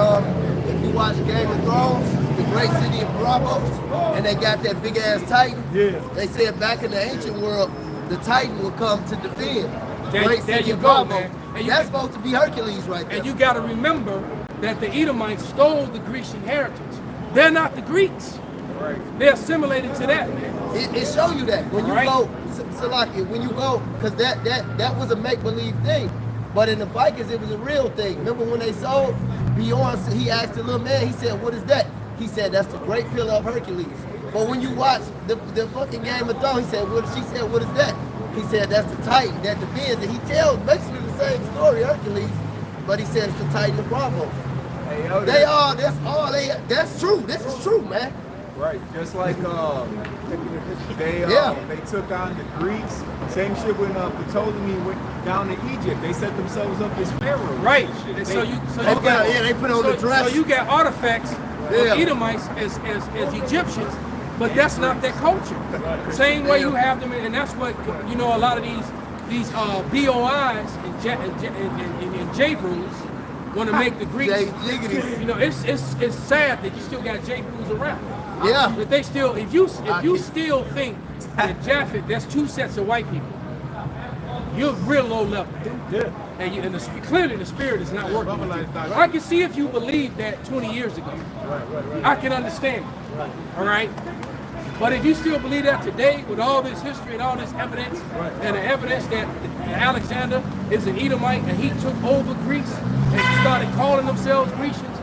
if you watch Game of Thrones, the great city of Bravos, and they got that big ass Titan. Yeah. They said back in the ancient world, the Titan will come to defend. There you go, man. That's supposed to be Hercules right there. And you got to remember that the Edomites stole the Grecian heritage. They're not the Greeks. Right. They're assimilated to that, man. It show you that when you Right. go, Salaki, when you go, because that was a make-believe thing. But in the Vikings, it was a real thing. Remember when they sold Bjorn, he asked the little man, he said, what is that? He said, that's the great pillar of Hercules. But when you watch the fucking Game of Thrones, she said, what is that? He said, that's the Titan that defends. And he tells basically the same story, Hercules, but he said it's the Titan of Bravo. Hey, yo, That's true. This is true, man. Right, just like they took on the Greeks. Same shit when Ptolemy went down to Egypt. They set themselves up as pharaohs. Right. And And shit. They put on the dress. So you got artifacts of Edomites as Egyptians, but that's not their culture. Same way you have them, and that's what a lot of these BOIs and J Brews want to make the Greeks. It's sad that you still got J Brews around. Yeah. But they still, if you still think that Jaapheth, that's two sets of white people, you're real low level. Yeah. And clearly the spirit is not working with you. I can see if you believed that 20 years ago. I can understand it. All right? But if you still believe that today, with all this history and all this evidence, and the evidence that Alexander is an Edomite and he took over Greece and started calling themselves Grecians,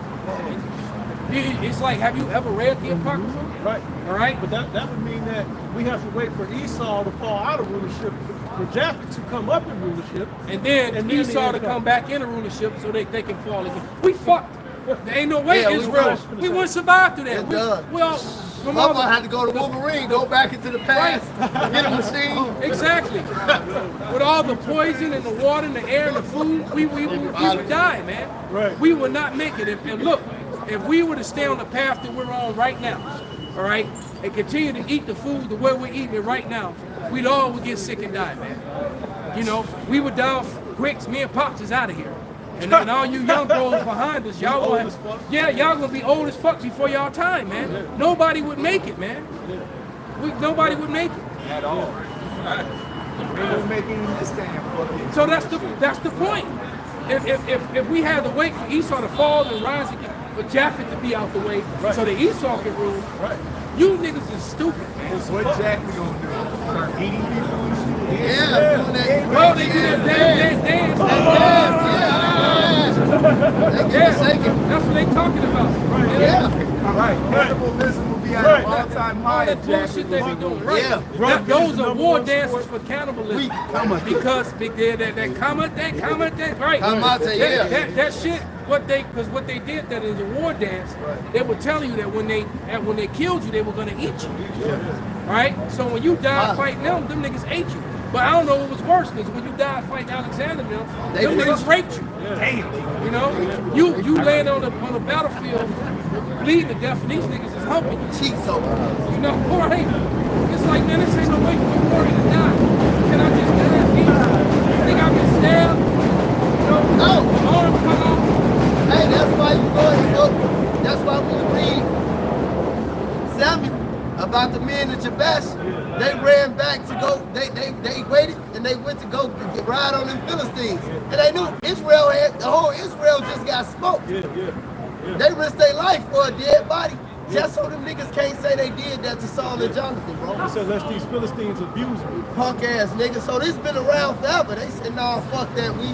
It's like, have you ever read the Apocrypha? Right. All right? But that would mean that we have to wait for Esau to fall out of rulership, for Jaapheth to come up in rulership. And then Esau to come back into rulership so they can fall again. We fucked. There ain't no way Israel. We wouldn't survive through that. Motherfucker had to go to Wolverine, go back into the past, get a machine. Exactly. With all the poison and the water and the air and the food, we would die, man. Right. We would not make it. And look, if we were to stay on the path that we're on right now, all right, and continue to eat the food the way we're eating it right now, we'd all would get sick and die, man. You know, we would die quick. Me and Pops is out of here. And all you young bros behind us, y'all gonna be old as fuck before y'all time, man. Yeah. Nobody would make it, man. Nobody would make it at all. They were making this damn fucking. So that's the point. If we had to wait for Esau to fall and rise again, for Jaapheth to be out the way, so that Esau can rule, you niggas is stupid, man. What Jaapheth gonna do? Start eating people? Yeah. Well, they do that dance. That's what they talking about. Cannibalism will be at an all-time high. All that bullshit they be doing, right? Those are war dances for cannibalism. Because that shit. What they did that is a war dance. They were telling you that when they killed you, they were gonna eat you. Right? So when you died fighting them niggas ate you. But I don't know what was worse, because when you died fighting Alexander, them niggas raped you. Damn. You know, you laying on the battlefield, bleeding to death, and these niggas is humping you. Cheeks open. You know, right? It's like, man, this ain't no way for a warrior to die. Can I just die in peace? You think I've been stabbed? You know, no. Arm cut off. Hey, that's why you go. That's why we read Samuel about the men of Jabesh. They ran back to go, they waited and they went to go ride on them Philistines. And they knew the whole Israel just got smoked. They risked their life for a dead body. Just so them niggas can't say they did that to Saul and Jonathan, bro. They said, let's these Philistines abuse me. Punk ass niggas. So this been around forever. They said, nah, fuck that. We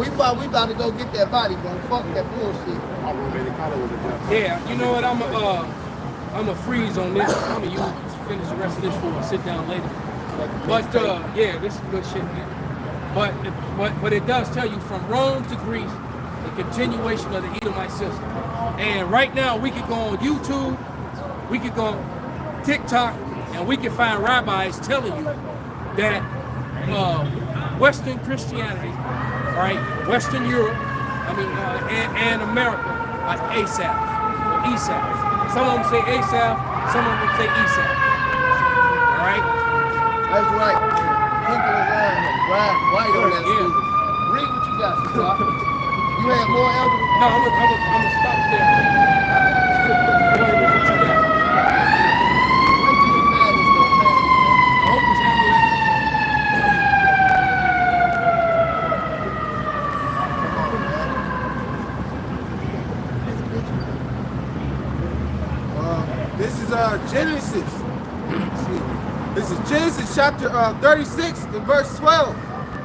about to go get that body, bro. Fuck that bullshit. Yeah, you know what? I'm a freeze on this. I'm gonna finish the rest of this for and sit down later. But yeah, this is good shit, man. But it does tell you from Rome to Greece, the continuation of the Edomite system. And right now we could go on YouTube, we could go on TikTok, and we can find rabbis telling you that Western Christianity, right, Western Europe, and America are ASAP, or ESAP. Some of them say ASAP, some of them say ESAP. All right? That's right. Thinking around, right on that season. Read what you got, Scott. You have more, Elder? No, I'm gonna stop there. What you got? Wait till the madness don't pass. I hope it's This is Genesis. This is Genesis chapter 36 and verse 12.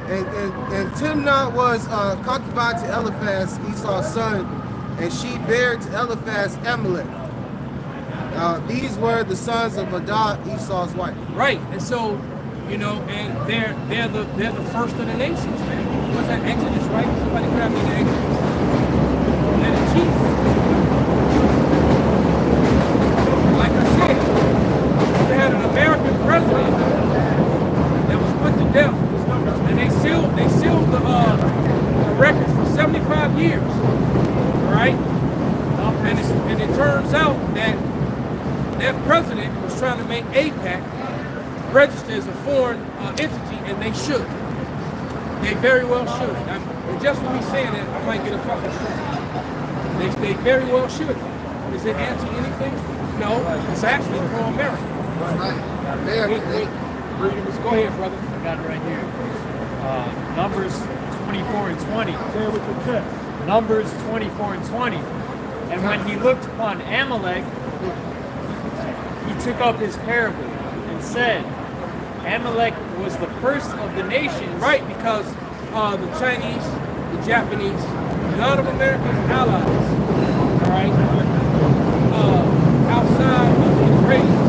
And Timnah was concubine to Eliphaz, Esau's son, and she bare to Eliphaz Amalek. These were the sons of Adah, Esau's wife. Right, and so, you know, and they're the first of the nations, man. What's that, Exodus, right? Somebody grab me the Exodus. They're the chief. Like I said, they had an American president that was put to death, and they sealed the records for 75 years, right? And it turns out that that president was trying to make AIPAC register as a foreign entity, and they should. They very well should. And just for me saying that, I might get a fucking strike. They very well should. Is it anti anything? No, it's actually pro-American. Right. American. Go ahead, brother. I got it right here. Numbers 24 and 20. Say it with your chest. Numbers 24 and 20. And when he looked upon Amalek, he took up his parable and said, Amalek was the first of the nations. Right, because the Chinese, the Japanese, none of America's allies, all right, outside of the Israelis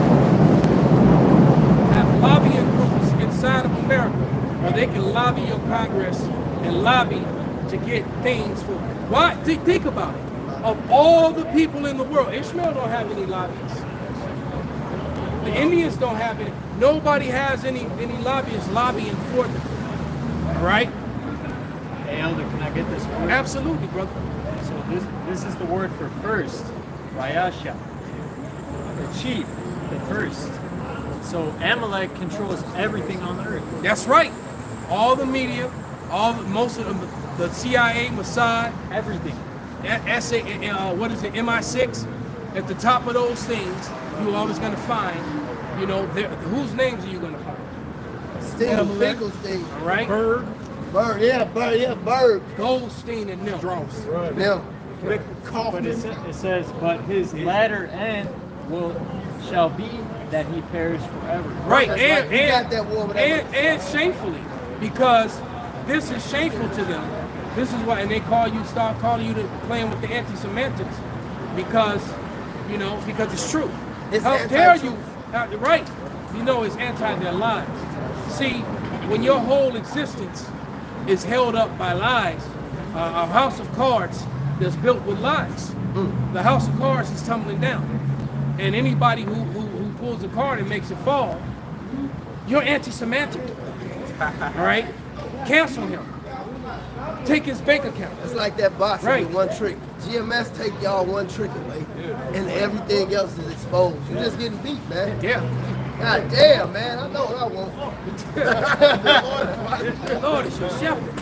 have lobbying groups inside of America where they can lobby your Congress and lobby to get things for. Why? Think about it. Of all the people in the world, Ishmael don't have any lobbyists. The Indians don't have any. Nobody has any lobbyists lobbying for them. All right? Hey, Elder, can I get this word? Absolutely, brother. So this is the word for first, Rayasha, the chief, the first. So Amalek controls everything on the earth. That's right. All the media, most of them, the CIA, Mossad, Everything. what is it, MI6? At the top of those things, you're always going to find, whose names are you going to find? Still, Finkelstein. All right? Bird, Bird. Goldstein and them. Them. But it says, but his latter end shall be that he perish forever. Right, That's and, right. We got that war with and shamefully, because this is shameful to them. This is why, and they start calling you to playing with the anti-Semantics, because it's true. It's How dare anti-truth. you? Right, it's anti their lies. See, when your whole existence is held up by lies, a house of cards that's built with lies. The house of cards is tumbling down, and anybody who pulls the card and makes it fall, you're anti-Semantic. All right, cancel him. Take his bank account. It's like that boxing Right. with one trick. GMS take y'all one trick away, and everything else is exposed. You're just getting beat, man. Yeah. God damn, man. I know what I want. Lord, it's your shepherd.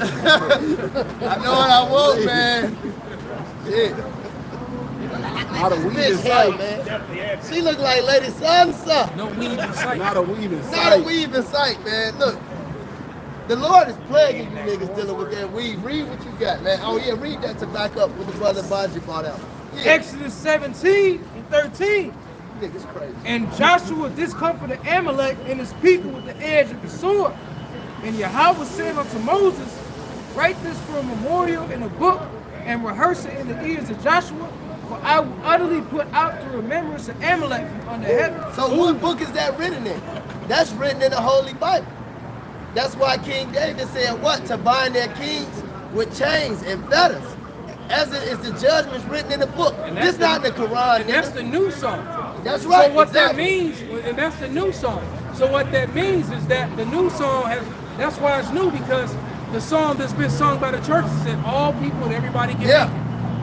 I know what I want, man. Yeah. Not a weave in Bitch, hell, sight. man. She look like Lady Sansa. No weave in sight. Not a weave in Not a sight. weave in sight, man. Look. The Lord is plaguing you niggas dealing with that weave. Read what you got, man. Oh, yeah, read that to back up what the brother Baji brought out. Yeah. Exodus 17 and 13. Niggas crazy. And Joshua discomfited Amalek and his people with the edge of the sword. And Yahweh said unto Moses, write this for a memorial in a book and rehearse it in the ears of Joshua, for I will utterly put out the remembrance of Amalek from under heaven. So what book is that written in? That's written in the Holy Bible. That's why King David said what? To bind their kings with chains and fetters. As it is the judgments written in the book. This not in the Quran. And that's the new song. That's right. So what exactly. that means, and that's the new song. So what that means is that the new song that's why it's new, because the song that's been sung by the churches said all people and everybody get naked.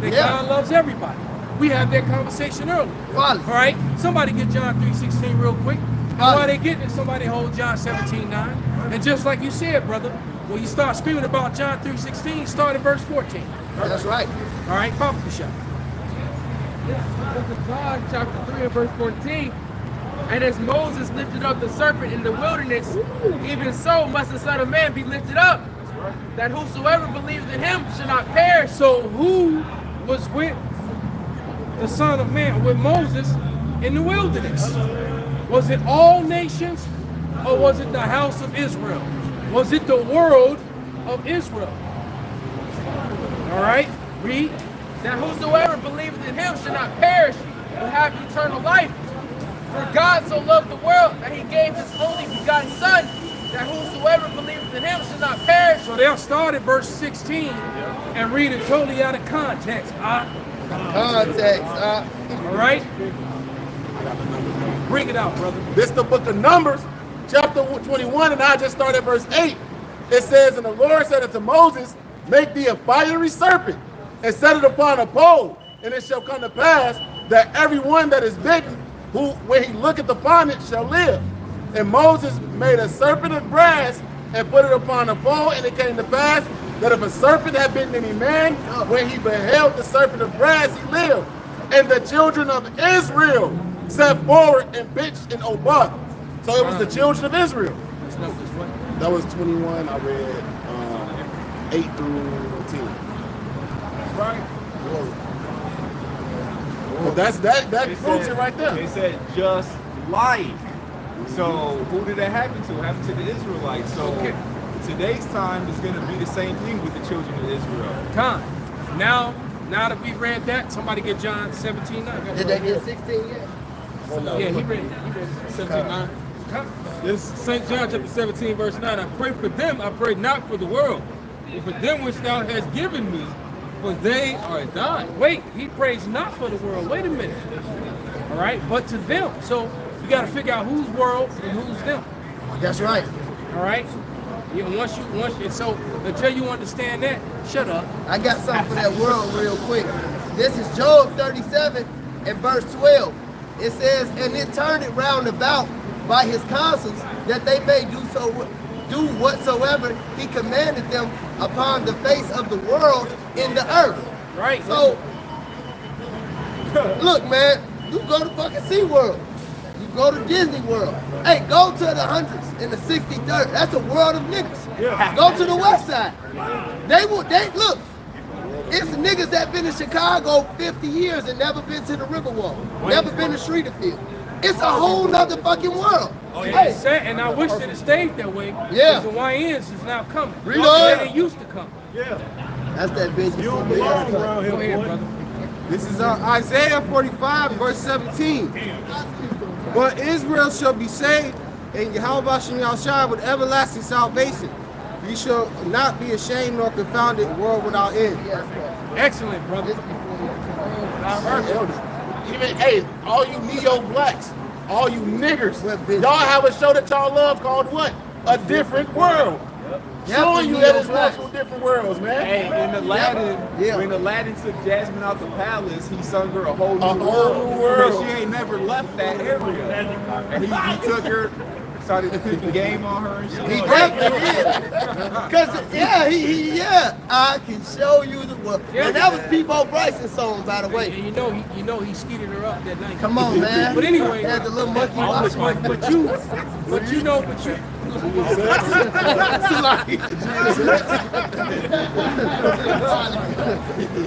That God loves everybody. We had that conversation earlier. Folly. All right? Somebody get John 3:16 real quick. And while they get it, somebody hold John 17:9. And just like you said, brother, when you start screaming about John 3:16, start at verse 14. That's right. All right, pop the shot. Book of John, chapter 3 and verse 14. And as Moses lifted up the serpent in the wilderness, even so must the Son of Man be lifted up, that whosoever believes in him should not perish. So who was with the Son of Man, with Moses in the wilderness? Was it all nations, or was it the house of Israel? Was it the world of Israel? All right, read. That whosoever believeth in him should not perish, but have eternal life. For God so loved the world that he gave his only begotten Son, that whosoever believeth in him should not perish. So they'll start at verse 16 and read it totally out of context. Context. All right? Bring it out, brother. This the book of Numbers, chapter 21, and I just started at verse 8. It says, and the Lord said unto Moses, make thee a fiery serpent, and set it upon a pole, and it shall come to pass that everyone that is bitten, who when he looketh upon it, shall live. And Moses made a serpent of brass, and put it upon a pole, and it came to pass that if a serpent had bitten any man, when he beheld the serpent of brass, he lived. And the children of Israel set forward and pitched in Oboth. So it was the children of Israel. That was 21. I read 8 through 10. Right. Well, that proves it right there. They said just like. So who did that happen to? It happened to the Israelites. So today's time is going to be the same thing with the children of Israel. Time. Now Now that we read that, somebody get John 17:9. Did they get 16 yet? Yeah, he read 17:9. This is St. John chapter 17, verse 9. I pray for them, I pray not for the world, but for them which thou hast given me, for they are thine. Wait, he prays not for the world. Wait a minute. All right, but to them. So you got to figure out whose world and who's them. That's right. All right. Yeah, and so until you understand that, shut up. I got something for that world real quick. This is Job 37 and verse 12. It says, and it turned it round about by his counsels, that they may do whatsoever he commanded them upon the face of the world in the earth. Right. So, look, man, you go to fucking SeaWorld. You go to Disney World. Hey, go to the 100s and the 63rd. That's a world of niggas. Yeah. Go to the west side. They look. It's niggas that been in Chicago 50 years and never been to the Riverwalk. Never been to Streeterfield. It's a whole nother fucking world. Hey. And I wish that it stayed that way. Yeah. Because the YNs is now coming. Read on. They used to come. Yeah. That's that business. You don't belong around Go here, ahead, boy. brother. This is Isaiah 45, verse 17. But Israel shall be saved, and Yahweh shall with everlasting salvation. You shall not be ashamed nor confounded, world without end. Excellent, brother. Even, hey, all you neo-blacks, all you niggers, y'all have a show that y'all love called what? A Different World. Showing you that it's multiple different worlds, man. Hey, in Aladdin, when Aladdin took Jasmine out the palace, he sung her a whole new world. Because she ain't never left that area. And he took her, started to put the game on her and shit. He definitely did. Cause I can show you the world. Yeah. And that was Peebo Bryson's song, by the way. And you know he skeeted her up that night. Come on, man. But anyway, Had the little monkey watch. but you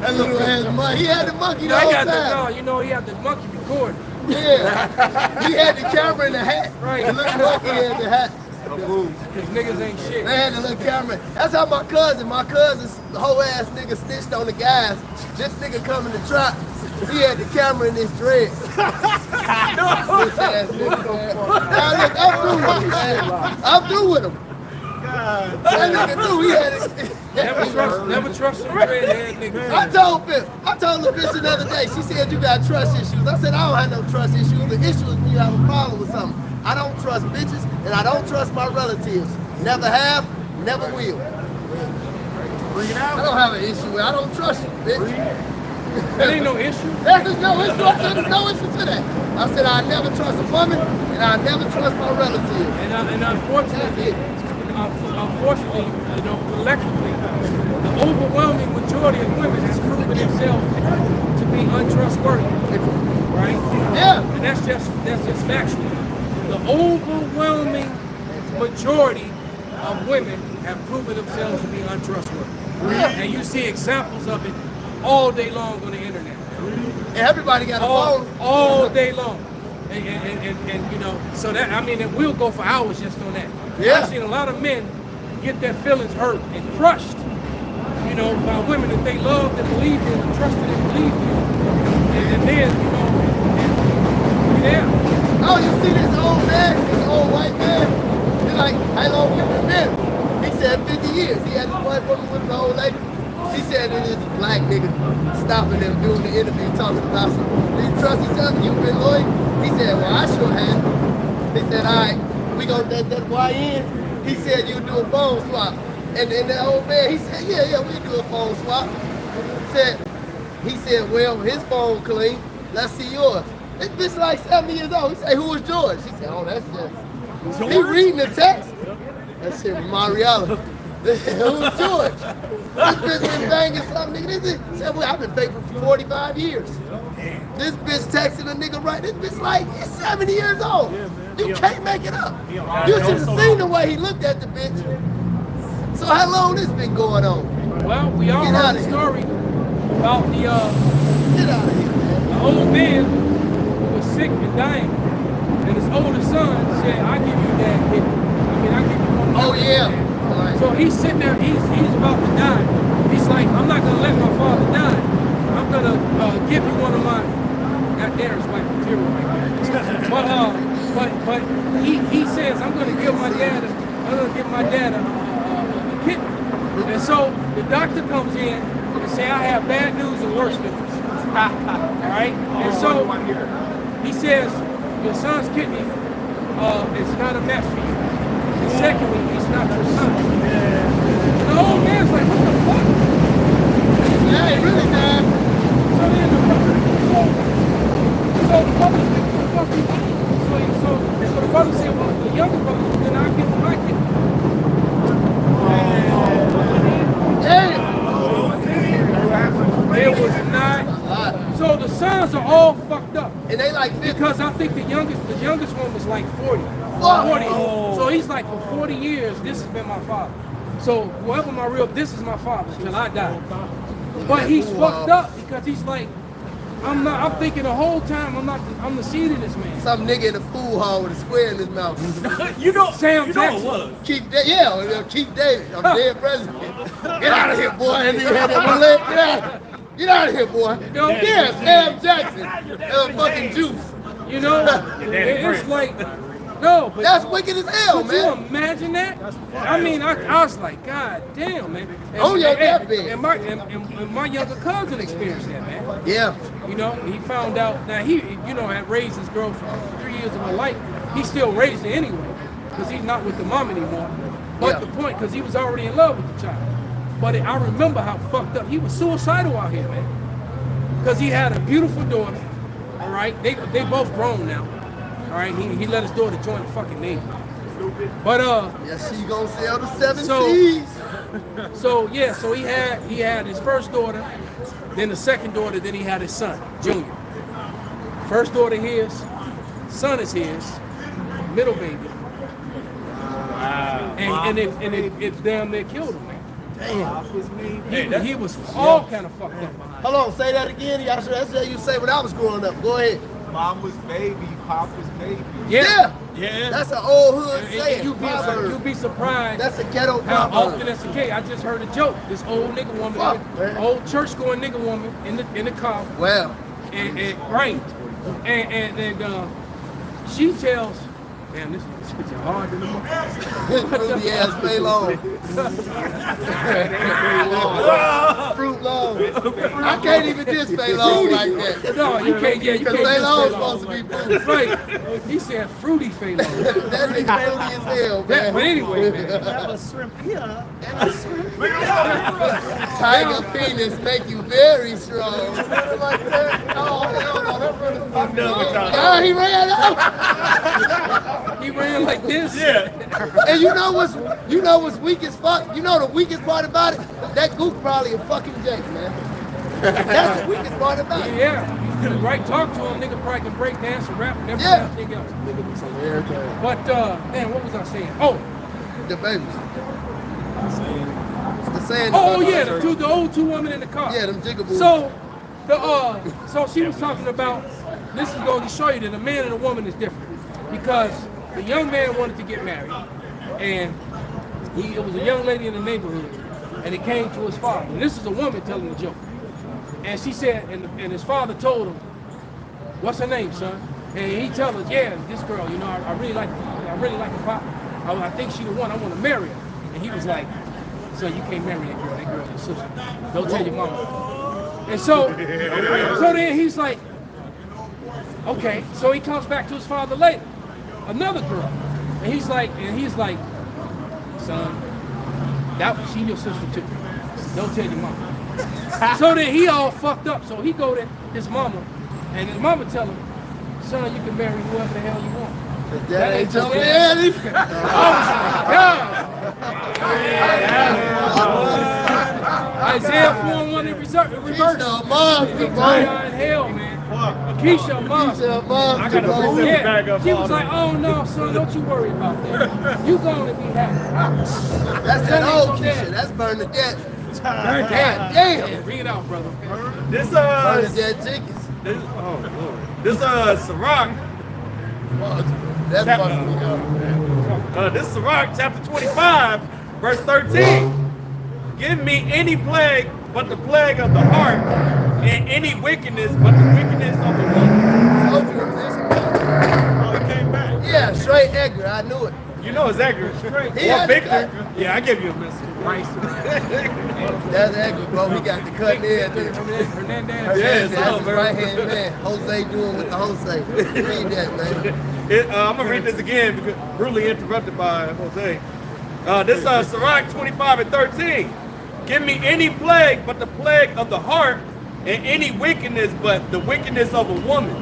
That little ass monkey. He had the monkey the whole time. he had the monkey recording. Yeah. He had the camera in the hat. Right. The little monkey had the hat. Because niggas ain't shit. They had the little camera. That's how my cousin's whole ass nigga snitched on the guys. This nigga coming to trap. He had the camera in his dreads. Bitch ass nigga, man. Now look, I'm through with him. That nigga knew he had it. Never trust some dreadhead niggas. I told the bitch the other day, she said you got trust issues. I said I don't have no trust issues. The issue is when you have a problem with something. I don't trust bitches and I don't trust my relatives. Never have, never will. Bring it out. I don't have an issue with it. I don't trust you, bitch. That ain't no issue. There's no issue. I said there's no issue to that. I said I never trust a woman and I never trust my relatives. And unfortunately, collectively, the overwhelming majority of women has proven themselves to be untrustworthy. Right? Yeah. And that's just factual. The overwhelming majority of women have proven themselves to be untrustworthy. Yeah. And you see examples of it all day long on the internet. And everybody got a phone. All day long. And so that, and we'll go for hours just on that. Yeah. I've seen a lot of men get their feelings hurt and crushed, by women that they loved and believed in and trusted and believed in. And then, Oh, you see this old white man? He's like, how long you been married? He said 50 years. He had this white woman with an old lady. He said it is a black nigga stopping them doing the interview talking about some, do you trust each other? You been loyal? He said, well, I sure have. He said, all right, we gonna that YN. He said, you do a phone swap. And the old man, he said, yeah, we do a phone swap. He said, well, his phone clean. Let's see yours. This bitch like 70 years old. He said, who was George? She said, oh, that's just. He reading the text. That shit from Mariella. Who was George? This bitch been banging something, nigga. He said, well, I've been faithful for 45 years. This bitch texting a nigga right. This bitch like, he's 70 years old. You can't make it up. You should have seen the way he looked at the bitch. So how long this been going on? Well, we all heard the story about the Get out of here, man. the old man who was sick and dying, and his older son said, I give you that kid. I give you one. Oh yeah. So he's sitting there, he's about to die. He's like, I'm not gonna let my father die. I'm gonna give you one of my. That there's white material right there. But he says I'm gonna give my dad a kitten. And so the doctor comes in and say I have bad news and worse news. All right. And so he says your son's kidney is not a match for you. And secondly, he's not your son. And the old man's like, what the fuck? Yeah, he really died. So then so the brother said, what the fuck you doing? So the brother said, well, the younger brother, then I'll give him my kidney. It was not. So the sons are all fucked up. And they like 50. Because I think the youngest one was like 40. 40. So he's like, for 40 years, this has been my father. So whoever this is my father till I die. But he's fucked up because he's like, I'm thinking the whole time I'm the seed of this man. Some nigga in the pool hall with a square in his mouth. Sam Jackson. Keep David. I'm dead president. Get out of here, boy. And nigga had that one leg. Get out of here, boy. Yeah, Sam Jackson. Fucking juice. You know, it's like, no, but that's wicked as hell, could man. you imagine that? I mean, I was like, God damn, man. On your deathbed. And my younger cousin experienced that, man. Yeah. You know, he found out. Now he, had raised his girl for 3 years of her life. He still raised her anyway, because he's not with the mom anymore. But the point, because he was already in love with the child. But I remember how fucked up he was. Suicidal out here, man. Because he had a beautiful daughter. All right, they both grown now. All right, he let his daughter join the fucking Navy. But yeah, she gonna sail the 7 seas. So he had his first daughter, then the second daughter, then he had his son, Junior. First daughter his, son is his, middle baby. Wow. And it damn near killed him, man. Damn. He was all kind of fucked up. Hold on, say that again. That's what you say when I was growing up. Go ahead. Mom was baby, Pop was baby. Yeah. That's an old hood saying. You'd be surprised. That's a ghetto how proverb. often that's the case. I just heard a joke. This old nigga woman, old church going nigga woman in the car. Wow. And she tells, damn, this is hard in the morning. Fruity ass play long. Fruit long. I can't even diss play long like that. No, you can't. Yeah, you can't. Play long supposed to be fruity. Right. He said fruity Phay long. That nigga fruity as hell, man. But anyway, man. Have a shrimp here and a shrimp. Tiger penis make you very strong. Like that. Oh, hell no, that brother's I'm done with y'all. yeah, he ran out. He ran like this. Yeah. And you know what's weak as fuck? You know the weakest part about it? That gook probably a fucking Jake, man. That's the weakest part about it. Yeah. Right, talk to him, nigga probably can break dance and rap and everything else. But man, what was I saying? Oh, the babies. The saying. Oh yeah, the old two women in the car. Yeah, them jigaboos. So she was talking about, this is going to show you that a man and a woman is different. Because the young man wanted to get married, and it was a young lady in the neighborhood, and it came to his father. And this is a woman telling the joke. And she said, and his father told him, what's her name, son? And he tells her, yeah, this girl, I really like her pop. I think she's the one, I want to marry her. And he was like, son, you can't marry that girl's your sister. Don't tell your mama. And so then he's like, okay. So he comes back to his father later, another girl. And he's like, son, she your sister too. Don't tell your mama. So then he all fucked up. So he go to his mama, and his mama tell him, son, you can marry whoever the hell you want. That ain't your daddy. Isaiah 4:1 in reverse. In hell, man. Keisha, mom. I got a precept bag up. She was like, oh no, son, don't you worry about that. You gonna be happy. That's that old Keisha. That's burn the dead. God damn. Bring it out, brother. This Burn the dead chickens. This Sirach. That's fucking me up. This is Sirach chapter 25, verse 13. Give me any plague but the plague of the heart, and any wickedness but the wickedness of the woman. Told you it was Ishmael. Oh, he came back. Yeah, straight Edgar. I knew it. You know it's Edgar. He Or had Victor. to Yeah, I give you a message. That's Edgar, bro. He got the cut in. Hernandez. Yeah, That's his right-hand man. Jose doing with the Jose. Read that, man. I'm gonna read this again because brutally interrupted by Jose. This is Sirach 25 and 13. Give me any plague but the plague of the heart, and any wickedness but the wickedness of a woman.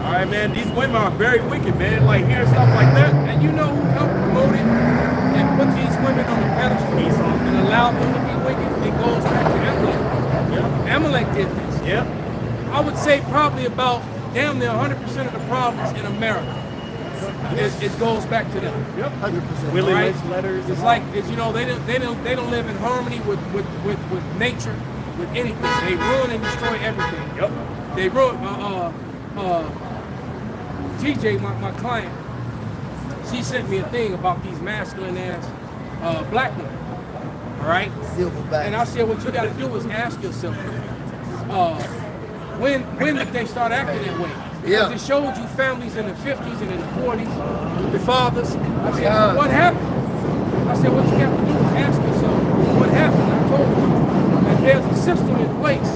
All right, man. These women are very wicked, man. Like hearing stuff like that. And you know who helped promote it and put these women on the pedestal and allowed them to be wicked? It goes back to Amalek. Yeah. Amalek did this. Yeah. I would say probably about damn near 100% of the problems in America. It goes back to them. Yep. 100%. Willie Right? Lynch letters. It's like it's, you know, they don't live in harmony with nature, with anything. They ruin and destroy everything. Yep. They ruin. TJ, my client, she sent me a thing about these masculine ass black women. All right. Silverback. And I said, what you got to do is ask yourself, when did they start acting that way? Yeah. Because it showed you families in the 50s and in the 40s with the fathers. I said, Yeah. what happened? I said, what you got to do is ask yourself, what happened? I told you that there's a system in place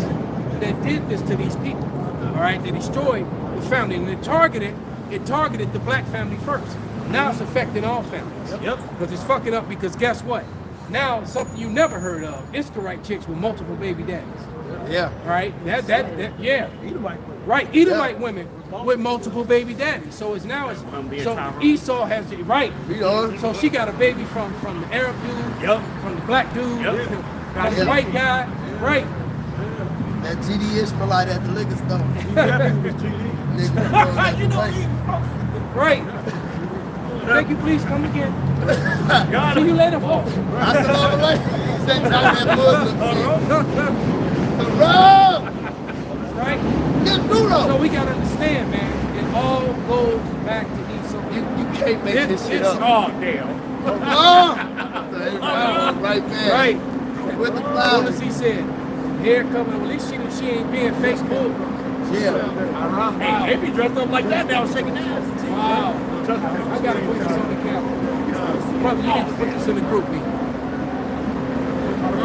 that did this to these people. All right, they destroyed the family, and it targeted the black family first. Now it's affecting all families. Yep. Because it's fucking up, because guess what? Now something you never heard of, Israelite chicks with multiple baby daddies. Yeah. Right? Yeah. Right, Edomite women with multiple baby daddies. So it's now so Esau has it right. You know. So she got a baby from the Arab dude, Yep. from the black dude, Yep. from the white guy, right? That GD Ishmaelite at the liquor store. You know, Right. Thank you, please come again. got See him. you later, folks. I said, all the way. That time that Muslim. Bro! Right? Get through So though. we gotta understand, man, it all goes back to Esau. You can't make this shit up. Oh, damn. Oh! Right there. Right. With the As soon flowers. as he said, hair coming, at least she ain't being fake bull. Yeah. Hey, they be dressed up like that now, shaking ass. Wow. I gotta put this on the camera. Brother, you need to put this in the group meeting.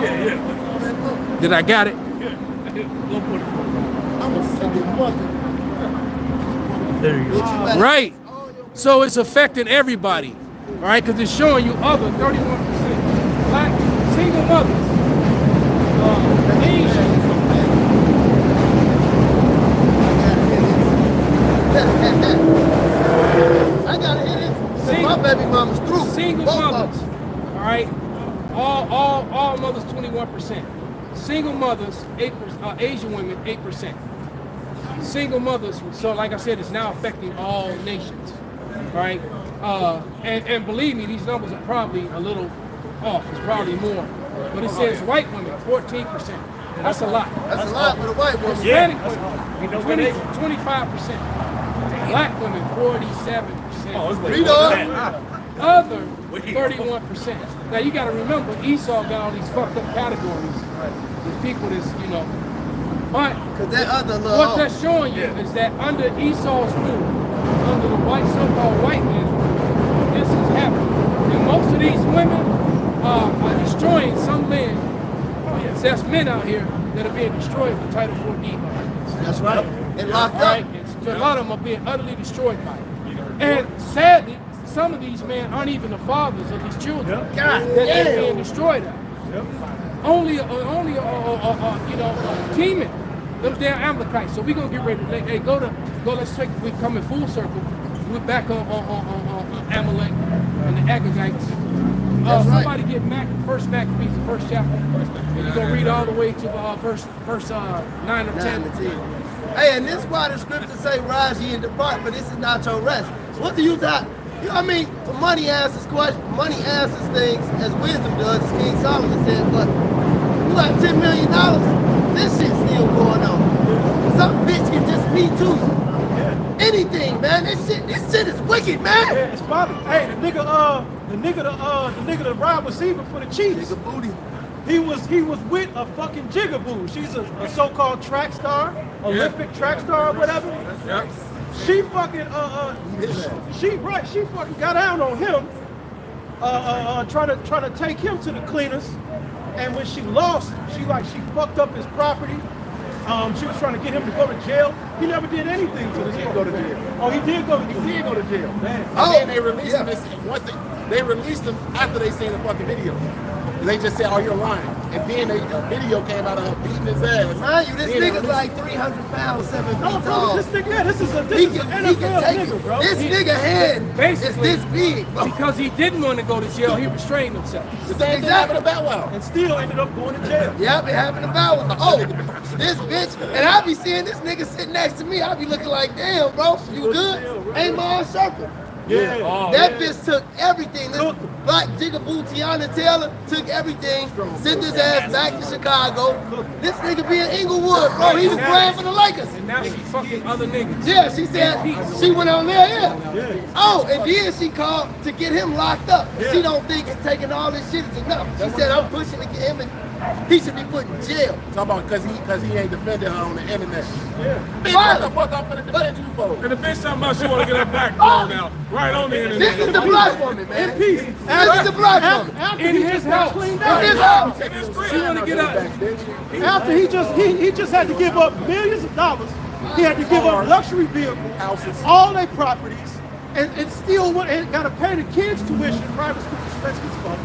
Yeah. Did I got it? Go put it. I'm a single mother. There you go. Right. So it's affecting everybody. All right, because it's showing you other 31% black single mothers. Asian. I gotta hit it. Single- My baby mama's through. Single Both mothers. of them. All right. All mothers 21%. Single mothers 8%. Asian women 8%. Single mothers. So like I said, it's now affecting all nations. Right. And believe me, these numbers are probably a little off. It's probably more. But it says white women 14%. That's a lot. That's a lot for the white woman. Hispanic You know women, what 25%. Black women 47%. Oh, it's way Read more on. than that. Other 31%. Now you got to remember, Esau got all these fucked up categories. With people that's, you know. But Cause that other little. what that's showing you is that under Esau's rule, under the white so-called white man's rule, this is happening. And most of these women are destroying some men. There's men out here that are being destroyed for Title 4D violations. That's right. And locked All up. right, and a lot of them are being utterly destroyed by it. And sadly, some of these men aren't even the fathers of these children God that they're damn. being destroyed at. Only teaming them damn Amalekites. So we're gonna get ready. Hey, let's take. We come in full circle. We're back on Amalek and the Agagites. That's right. Somebody get first Maccabees, the first chapter. And you're gonna read all the way to verse 9 or 10. 9 to 10. Hey, and this is why the scriptures say, rise ye and depart, for this is not your rest. What do you got? You know what I mean? For money answers questions, money answers things as wisdom does, as King Solomon said, but you got $10 million, this shit's still going on. Some bitch can just me too. Anything, man. This shit is wicked, man. Yeah, it's popping. Hey, the nigga the wide receiver for the Chiefs. Nigga booty. He was with a fucking jigaboo. She's a so-called track star, Olympic track star or whatever. Yep. She fucking she fucking got out on him, trying to take him to the cleaners. And when she lost, she fucked up his property. She was trying to get him to go to jail. He never did anything to this. He did go to jail. Oh, he did go to jail. He did go to jail. Man. And then they released him. Once they released him after they seen the fucking video. They just said, "Oh, you're lying." And then a video came out of her beating his ass. Mind you, this nigga's like 300 pounds, 7 feet No, bro, tall. this nigga, this is an He NFL can take nigga, it. bro. This nigga head is basically- this big, bro. Because he didn't want to go to jail, he restrained himself. The same thing happened to Bow Wow. And still ended up going to jail. Yep, it happened to Bow Wow. Oh, this bitch. And I be seeing this nigga sitting next to me. I be looking like, damn, bro, you good? Ain't my circle. Yeah. That bitch took everything. This black jigaboo Tiana Taylor took everything, sent his ass back to Chicago. This nigga be in Inglewood, bro. He was playing for the Lakers. And now she fucking other niggas. Yeah, she said she went on there, yeah. Oh, and then she called to get him locked up. She don't think taking all this shit is enough. She said, I'm pushing to get him and he should be put in jail. Talk about because he ain't defending her on the internet. Yeah. Bitch, what the fuck I'm gonna defend you for? And the bitch talking about she want to get her back blown out right on the internet. This is the black woman, man. In peace. This is the black woman. After In he his just got house. cleaned In out. his house. She want to get out. After he just had to give up millions of dollars. He had to give up luxury vehicles, Houses. all their properties, and still went and got to pay the kids' tuition, private school expenses, fuck.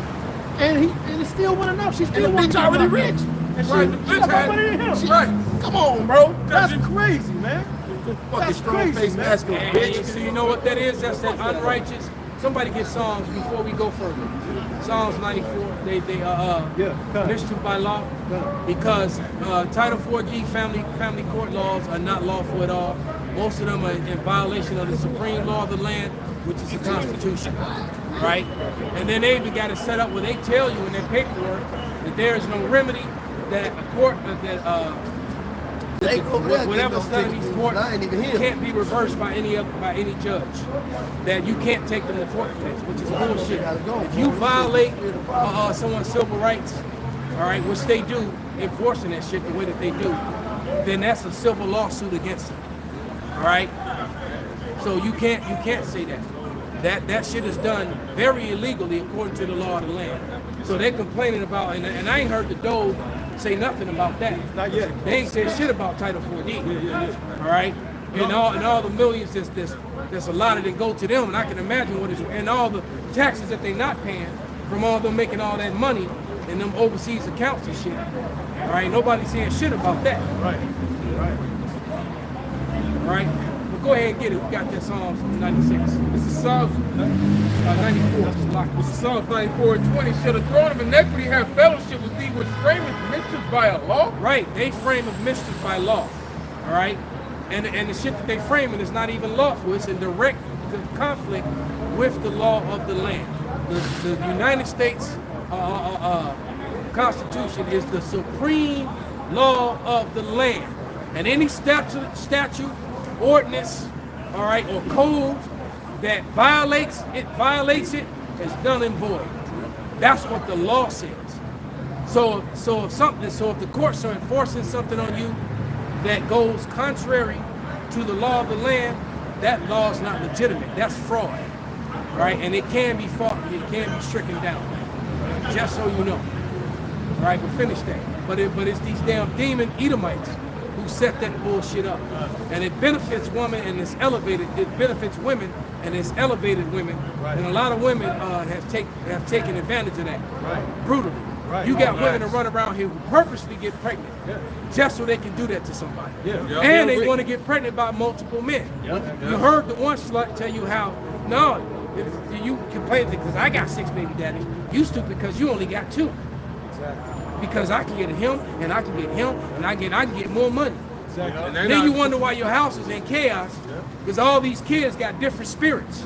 And it still wasn't enough. She still And the wasn't bitch already enough. rich. And she, Right, the she bitch got more had- money than him. Right. Come on, bro. That's crazy, man. Fucking That's strong crazy, face man. masculine, And bitch. so you know what that is? That's that unrighteous. Somebody get Psalms before we go further. Psalms 94. They mischief by law because Title 4G family court laws are not lawful at all. Most of them are in violation of the supreme law of the land, which is the Constitution, right? And then they even got it set up where they tell you in their paperwork that there is no remedy that a court They go over there, whatever's getting done in those these tickets. courts I ain't even here. can't be reversed by any judge. That you can't take them to court for this, which is bullshit. If you violate someone's civil rights, all right, which they do, enforcing that shit the way that they do, then that's a civil lawsuit against them. All right. So you can't say that. That shit is done very illegally according to the law of the land. So they're complaining about, and I ain't heard the Dole say nothing about that. Not yet. They ain't said shit about Title 4D. All right, and all the millions that's allotted and go to them, and I can imagine what is, and all the taxes that they not paying from all them making all that money in them overseas accounts and shit. All right, nobody's saying shit about that. Right. All right, but go ahead and get it. We got that Psalms 96. This is Psalms 94. It's locked. This is Psalms 94:20. Should a throne of iniquity have fellowship with thee, which frameth mischief by a law? Right, they frame of mischief by law. All right, and the shit that they framing is not even lawful. It's in direct conflict with the law of the land. The United States Constitution is the supreme law of the land, and any statute, ordinance, all right, or code that violates it is done and void. That's what the law says. So if the courts are enforcing something on you that goes contrary to the law of the land, that law is not legitimate. That's fraud, right? And it can be fought. It can be stricken down. Just so you know. All right, but finish that. But it's these damn demon Edomites who set that bullshit up, and it benefits women and it's elevated. It benefits women and it's elevated women, and a lot of women have taken advantage of that, brutally. You got women that run around here who purposely get pregnant just so they can do that to somebody. And they want to get pregnant by multiple men. You heard the one slut tell you how, no, if you complain because I got 6 baby daddies. You stupid because you only got 2. Because I can get him and I can get him and I can get more money. Then you wonder why your house is in chaos because all these kids got different spirits.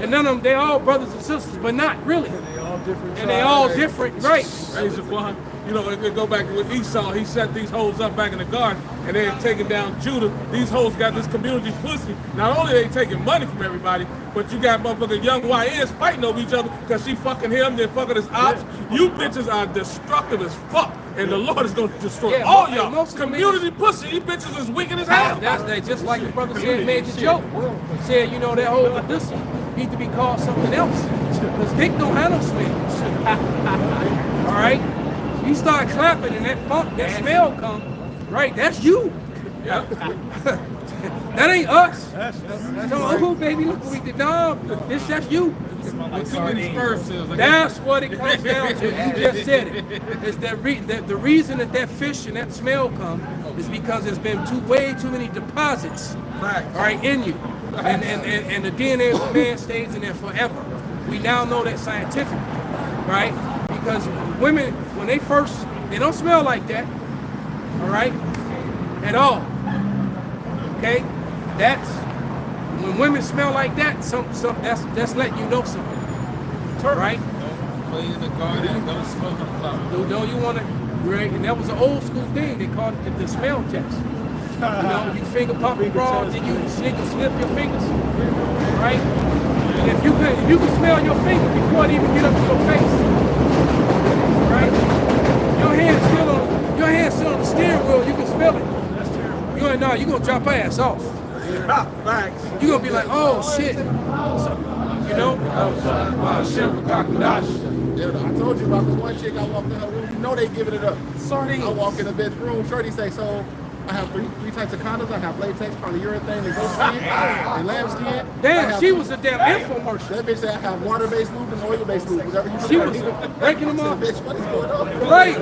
And none of them, they all brothers and sisters, but not really. They all different. And they all different, right? Hey, Zaquan, you know, if we go back with Esau, he set these hoes up back in the garden, and they had taken down Judah. These hoes got this community pussy. Not only they taking money from everybody, but you got motherfucking young YNs fighting over each other because she fucking him, then fucking his ops. You bitches are destructive as fuck, and the Lord is going to destroy all y'all. Community pussy, you bitches is wicked as hell. That's just like the brother said, made the joke. Said, you know, that whole Odyssey need to be called something else. Because dick don't have no smell. All right? You start clapping and that smell come, right? That's you. Yeah. That ain't us. That's Oh, baby, look what we did. No, that's you. Too many Spurs sales. That's what it comes down to. You just said it. It's the reason that fish and that smell come is because there's been way too many deposits, right, in you, and the DNA of man stays in there forever. We now know that scientifically, right? Because women, when they don't smell like that, all right, at all. Okay, that's when women smell like that. That's letting you know something, right? Don't play in the garden. Don't smell the flower. Don't you want to? Right, and that was an old school thing. They called it the smell test. You know, you finger pump a bra, then you sniff your fingers, right? And if you can smell your finger before it even get up to your face, right? Your hand's still on the steering wheel. You can smell it. That's terrible. You gonna drop her ass off. Facts. You gonna be like, oh shit. You know? Yeah, I told you about the one chick I walked in her room. You know they giving it up. Sorry. I walk in the bitch room. Shorty say, so I have three types of condoms. I have latex, polyurethane, and goat skin, and lambskin. Damn, she was a damn infomercial. That bitch said I have water-based lube and oil-based lube. Whatever you She was breaking them up. Bitch, what is going on? Right.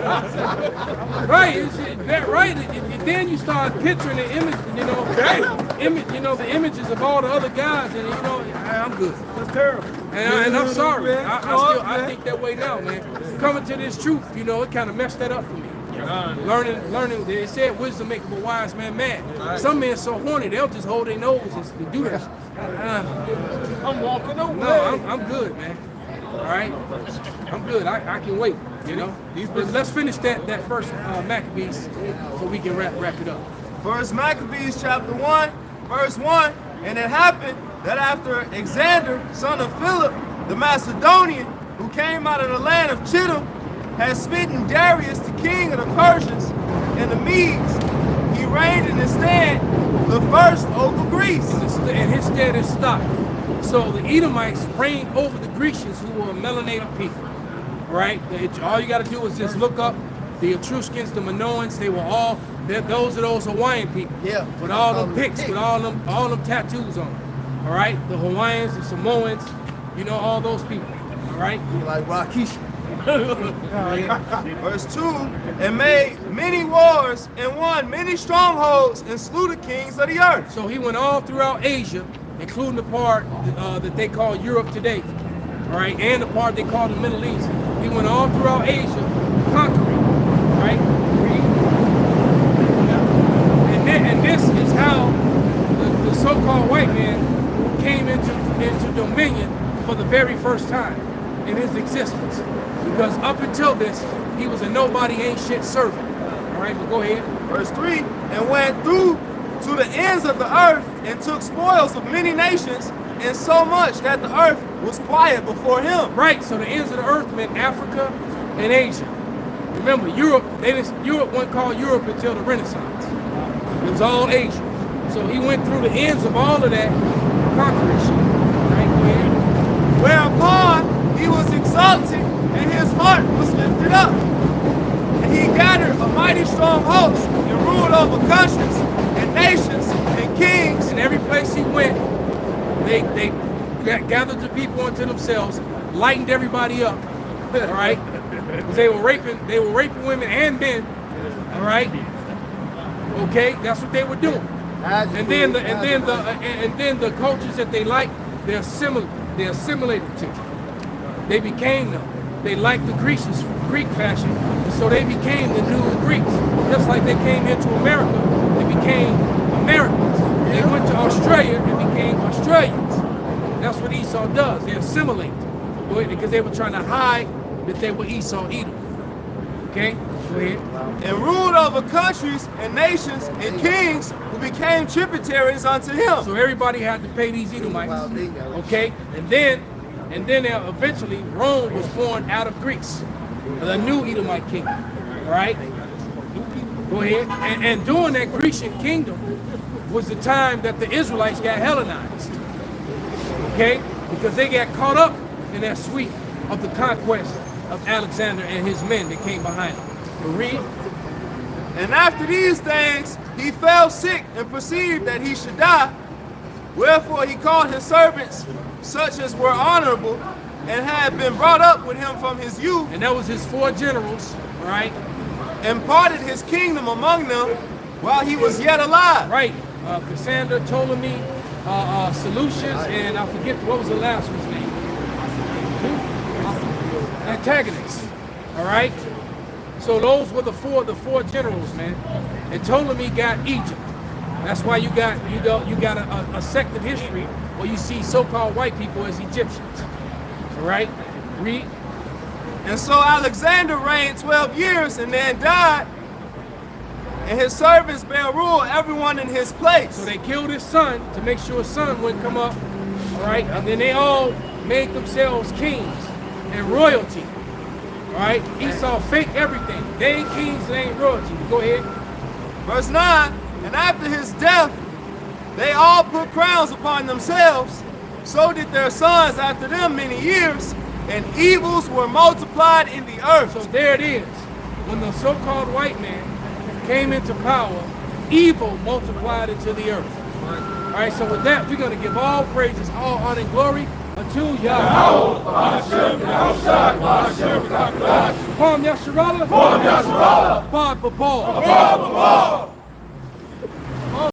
Right. And then you start picturing the image, the images of all the other guys, and I'm good. That's terrible. And I'm sorry. I think that way now, man. Coming to this truth, it kind of messed that up for me. Learning. They said wisdom make a wise man mad. Some men so horny they'll just hold their nose and do that. I'm walking away. No, I'm good, man. All right, I'm good. I can wait. But let's finish that first Maccabees so we can wrap it up. First Maccabees chapter 1, verse 1. And it happened that after Alexander, son of Philip, the Macedonian, who came out of the land of Chittim, had smitten Darius, the king of the Persians and the Medes, he reigned in his stead the first over Greece. And his stead is stopped. So the Edomites reigned over the Grecians, who were a melanated people. Right? All you got to do is just look up the Etruscans, the Minoans. They were all those Hawaiian people. Yeah. With all them pics, with all them tattoos on them. All right? The Hawaiians, the Samoans, all those people. All right? Like Rakisha. Verse 2, and made many wars and won many strongholds and slew the kings of the earth. So he went all throughout Asia, including the part that they call Europe today, all right, and the part they call the Middle East. He went all throughout Asia, conquering, right? And this is how the so-called white man came into dominion for the very first time in his existence. Because up until this, he was a nobody ain't shit servant. All right, but go ahead. Verse 3, and went through to the ends of the earth and took spoils of many nations, and so much that the earth was quiet before him. Right, so the ends of the earth meant Africa and Asia. Remember, Europe wasn't called Europe until the Renaissance. It was all Asia. So he went through the ends of all of that conquering shit. Right, go ahead. Whereupon he was exalted, and his heart was lifted up. And he gathered a mighty strong host, and ruled over countries, and nations, and kings. And every place he went, they gathered the people unto themselves, lightened everybody up. All right? They were raping women and men. All right? Okay, that's what they were doing. And then the cultures that they liked, they assimilated to. They became them. They liked the Grecians from Greek fashion, and so they became the new Greeks. Just like they came here to America, they became Americans. They went to Australia and became Australians. That's what Esau does. They assimilate. Because they were trying to hide that they were Esau Edom. Okay? Go ahead. And ruled over countries and nations and kings who became tributaries unto him. So everybody had to pay these Edomites. Okay? And then eventually Rome was born out of Greece. The new Edomite kingdom. Right? Go ahead. And during that Grecian kingdom was the time that the Israelites got Hellenized. Okay? Because they got caught up in that sweep of the conquest of Alexander and his men that came behind him. Read. And after these things, he fell sick and perceived that he should die. Wherefore he called his servants, such as were honorable, and had been brought up with him from his youth. And that was his 4 generals, right? And parted his kingdom among them while he was yet alive. Right. Cassandra, Ptolemy, Seleucus, and I forget what was the last one's name. Antagonists. All right. So those were the four generals, man. And Ptolemy got Egypt. That's why you got a sect of history where you see so-called white people as Egyptians. All right. Read. And so Alexander reigned 12 years and then died. And his servants bare rule everyone in his place. So they killed his son to make sure his son wouldn't come up. All right. And then they all made themselves kings and royalty. All right. Esau faked everything. They ain't kings, they ain't royalty. Go ahead. Verse 9. And after his death, they all put crowns upon themselves. So did their sons after them many years. And evils were multiplied in the earth. So there it is. When the so-called white man came into power, evil multiplied into the earth. All right, so with that, we're going to give all praises, all honor and glory unto Yahweh. Palm Yasharallah. Palm Yasharallah. Abad Babal.